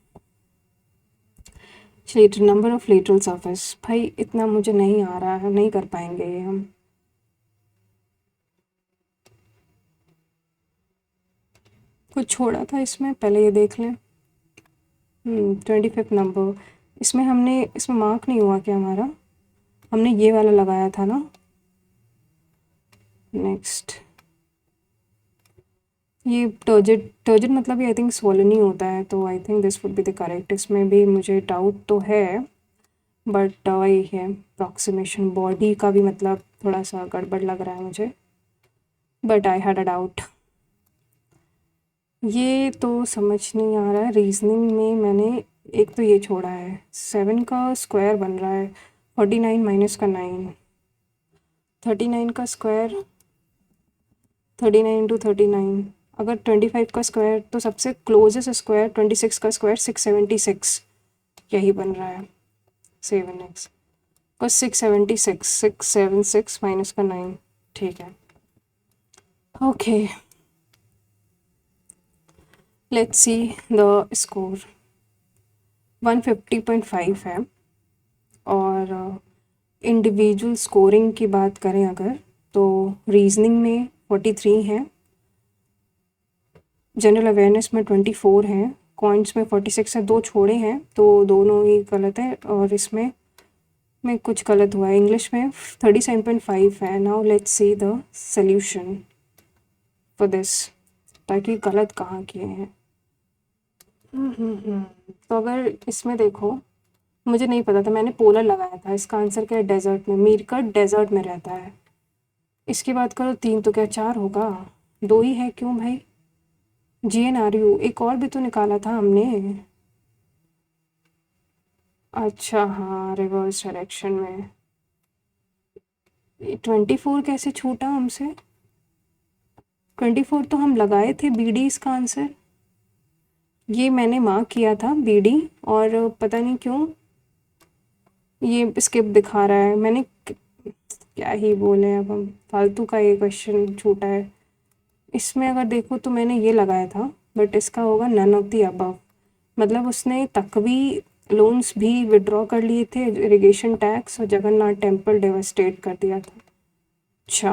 चलिए, नंबर ऑफ लेटरल सरफेस, भाई इतना मुझे नहीं आ रहा है, नहीं कर पाएंगे ये हम। कुछ छोड़ा था इसमें, पहले ये देख लें। 25 नंबर, इसमें हमने, इसमें मार्क नहीं हुआ क्या हमारा, हमने ये वाला लगाया था ना। नेक्स्ट, ये टर्जिट, टर्जिट मतलब ये आई थिंक स्वॉलन ही होता है, तो I think this would be the correct. इसमें भी मुझे डाउट तो है, बट वही है, अप्रॉक्सीमेशन बॉडी का भी मतलब थोड़ा सा गड़बड़ लग रहा है मुझे, but I had a doubt. ये तो समझ नहीं आ रहा है, रीजनिंग में मैंने एक तो ये छोड़ा है, 7 का स्क्वायर बन रहा है 49 माइनस का 9, 39 का स्क्वायर 39 इंटू 39, अगर 25 का स्क्वायर तो सबसे क्लोजेस्ट स्क्वायर 26 का स्क्वायर 676, यही बन रहा है 7x का 676, 676 माइनस का 9, ठीक है। Okay, let's see the score. 150.5 है, और इंडिविजुअल स्कोरिंग की बात करें अगर, तो रीजनिंग में 43 है, जनरल अवेयरनेस में 24 हैं, कॉइंस में 46 है, 2 छोड़े हैं तो दोनों ही गलत है, और इसमें कुछ गलत हुआ है। इंग्लिश में 37.5 है। Now let's see the solution for this, ताकि गलत कहाँ किए हैं। तो अगर इसमें देखो, मुझे नहीं पता था, मैंने पोलर लगाया था, इसका आंसर क्या है, डेजर्ट में। मीरकट डेजर्ट में रहता है। इसकी बात करो 3 तो क्या 4 होगा, 2 ही है, क्यों भाई। GNRU एक और भी तो निकाला था हमने। अच्छा हाँ, रिवर्स डायरेक्शन में। 24 कैसे छूटा हमसे, 24 तो हम लगाए थे, BD इसका आंसर। ये मैंने मार्क किया था BD, और पता नहीं क्यों ये स्किप दिखा रहा है। मैंने क्या ही बोले अब हम, फालतू का ये क्वेश्चन छूटा है। इसमें अगर देखो तो मैंने ये लगाया था, बट इसका होगा नन ऑफ द अबव, मतलब उसने तकवी लोन्स भी विड्रॉ कर लिए थे, इरिगेशन टैक्स, और जगन्नाथ टेम्पल डेवास्टेट कर दिया था। अच्छा,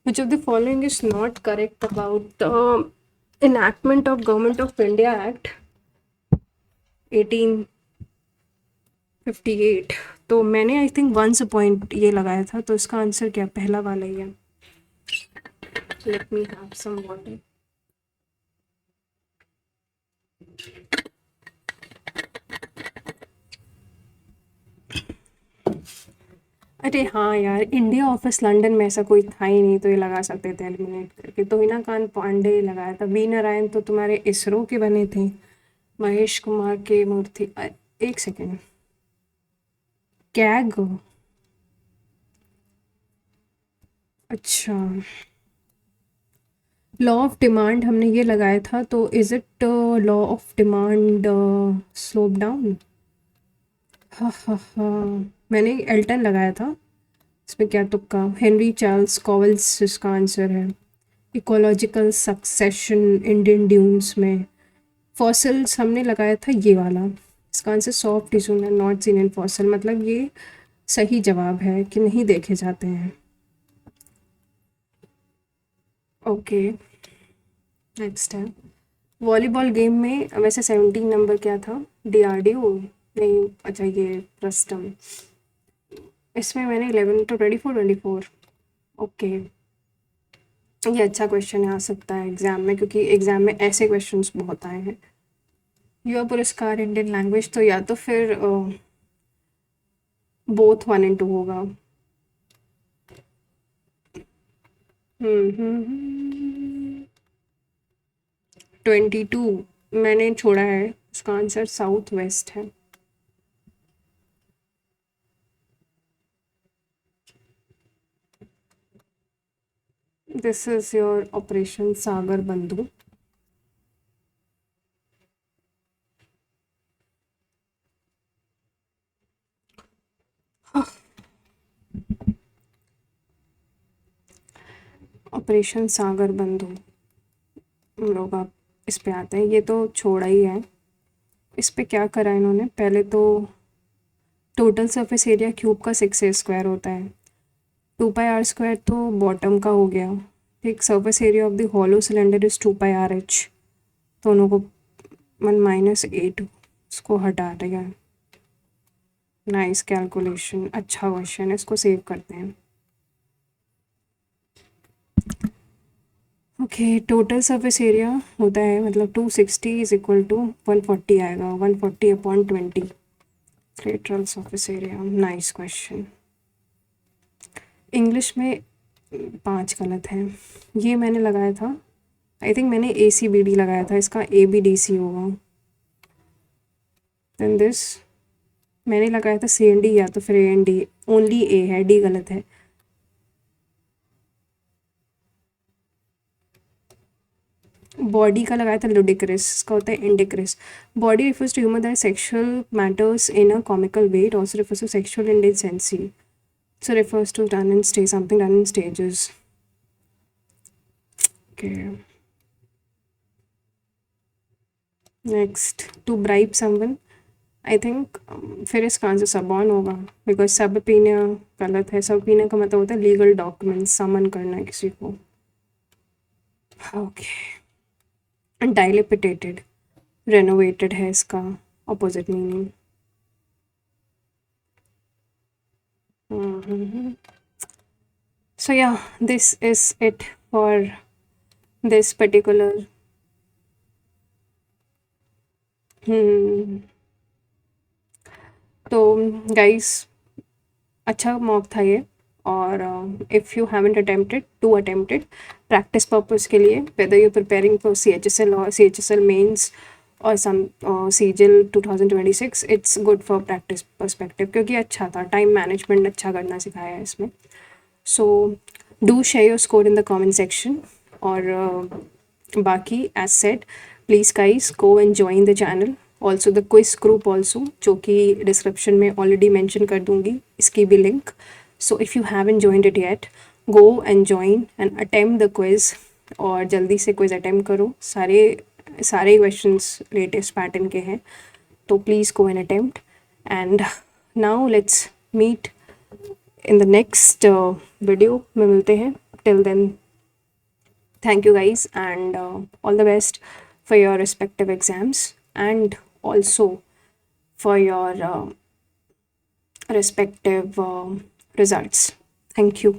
विच of the following is not correct about the enactment of Government of India Act 1858। तो मैंने आई थिंक 1 पॉइंट ये लगाया था, तो इसका आंसर क्या, पहला वाला ही है। Let me have some water. अरे हाँ यार, इंडिया ऑफिस लंदन में ऐसा कोई था ही नहीं, तो ये लगा सकते थे एलिमिनेट करके। तो हिनाकांत पांडे लगाया था, वी नारायण तो तुम्हारे इसरो के बने थे, महेश कुमार के मूर्ति, एक सेकेंड, कैग, अच्छा, लॉ ऑफ डिमांड हमने ये लगाया था, तो is it law of demand slope down. हाँ हाँ हाँ, मैंने एल्टन लगाया था, इसमें क्या तुक्का, हेनरी चार्ल्स कॉवल्स इसका आंसर है। इकोलॉजिकल सक्सेशन इंडियन ड्यून्स में, फॉसिल्स हमने लगाया था ये वाला, इसका आंसर सॉफ्ट टिश्यू में नॉट सीन इन फॉसिल, मतलब ये सही जवाब है कि नहीं देखे जाते हैं। ओके, नेक्स्ट है वॉलीबॉल गेम में, वैसे 17 नंबर क्या था, DRDO नहीं, अच्छा ये रस्टम। इसमें मैंने 11 तो 24 ओके, ये अच्छा क्वेश्चन आ सकता है एग्ज़ाम में, क्योंकि एग्ज़ाम में ऐसे क्वेश्चंस बहुत आए हैं। युवा पुरस्कार इंडियन लैंग्वेज, तो या तो फिर बोथ 1 and 2 होगा। 22 मैंने छोड़ा है, इसका आंसर साउथ वेस्ट है। This is your Operation Sagar Bandhu. Operation Sagar Bandhu. हम लोग आप इस पे आते हैं। ये तो छोड़ा ही है। इस पे क्या करा इन्होंने, पहले तो टोटल सरफेस एरिया क्यूब का 6a² होता है। 2πr² तो बॉटम का हो गया। ठीक, surface area of the hollow cylinder is 2πrh। दोनों को 1 - 8 उसको हटा दिया। नाइस कैलकुलेशन, अच्छा क्वेश्चन है, इसको सेव करते हैं। ओके, टोटल सरफेस एरिया होता है मतलब 260 इज इक्वल टू 140 आएगा। 140/20 lateral surface area. Nice question. English में 5 गलत हैं। ये मैंने लगाया था, आई थिंक मैंने ACBD लगाया था, इसका ABDC होगा। देन दिस मैंने लगाया था CND या तो फिर AND। ओनली A है, D गलत है। बॉडी का लगाया था लुडिक्रस, इसका होता है इंडिक्रस। Bawdy refers to human that sexual matters in a comical way, it also refers to sexual indecency, so refers to done in stage, something done in stages. Okay, next, to bribe someone, I think फिर इसका answer सबॉन होगा, because सब पीना गलत है। सब पीने का मतलब होता है लीगल डॉक्यूमेंट्स, समन करना किसी को। ओके, डायलिपिटेटेड, रेनोवेटेड है इसका opposite meaning. So yeah, this is it for this particular तो गाइस, अच्छा मॉक था ये। और if you haven't attempted to attempted practice purpose के लिए, whether you preparing for CHSL और CHSL मेंस और some CGL 2026, it's good for practice perspective, क्योंकि अच्छा था, टाइम मैनेजमेंट अच्छा करना सिखाया है इसमें। So do share your score in the comment section. और बाकी as said, please guys go and join the channel, also the quiz group also, जो कि डिस्क्रिप्शन में ऑलरेडी मेंशन कर दूंगी इसकी भी link. So if you haven't joined it yet, go and join and attempt the quiz. और जल्दी से क्विज अटेम्प्ट करो, सारे क्वेश्चंस लेटेस्ट पैटर्न के हैं, तो please go and attempt. And now let's meet in the next video में मिलते हैं। Till then, thank you guys, and all the best for your respective exams, and also for your respective results. Thank you.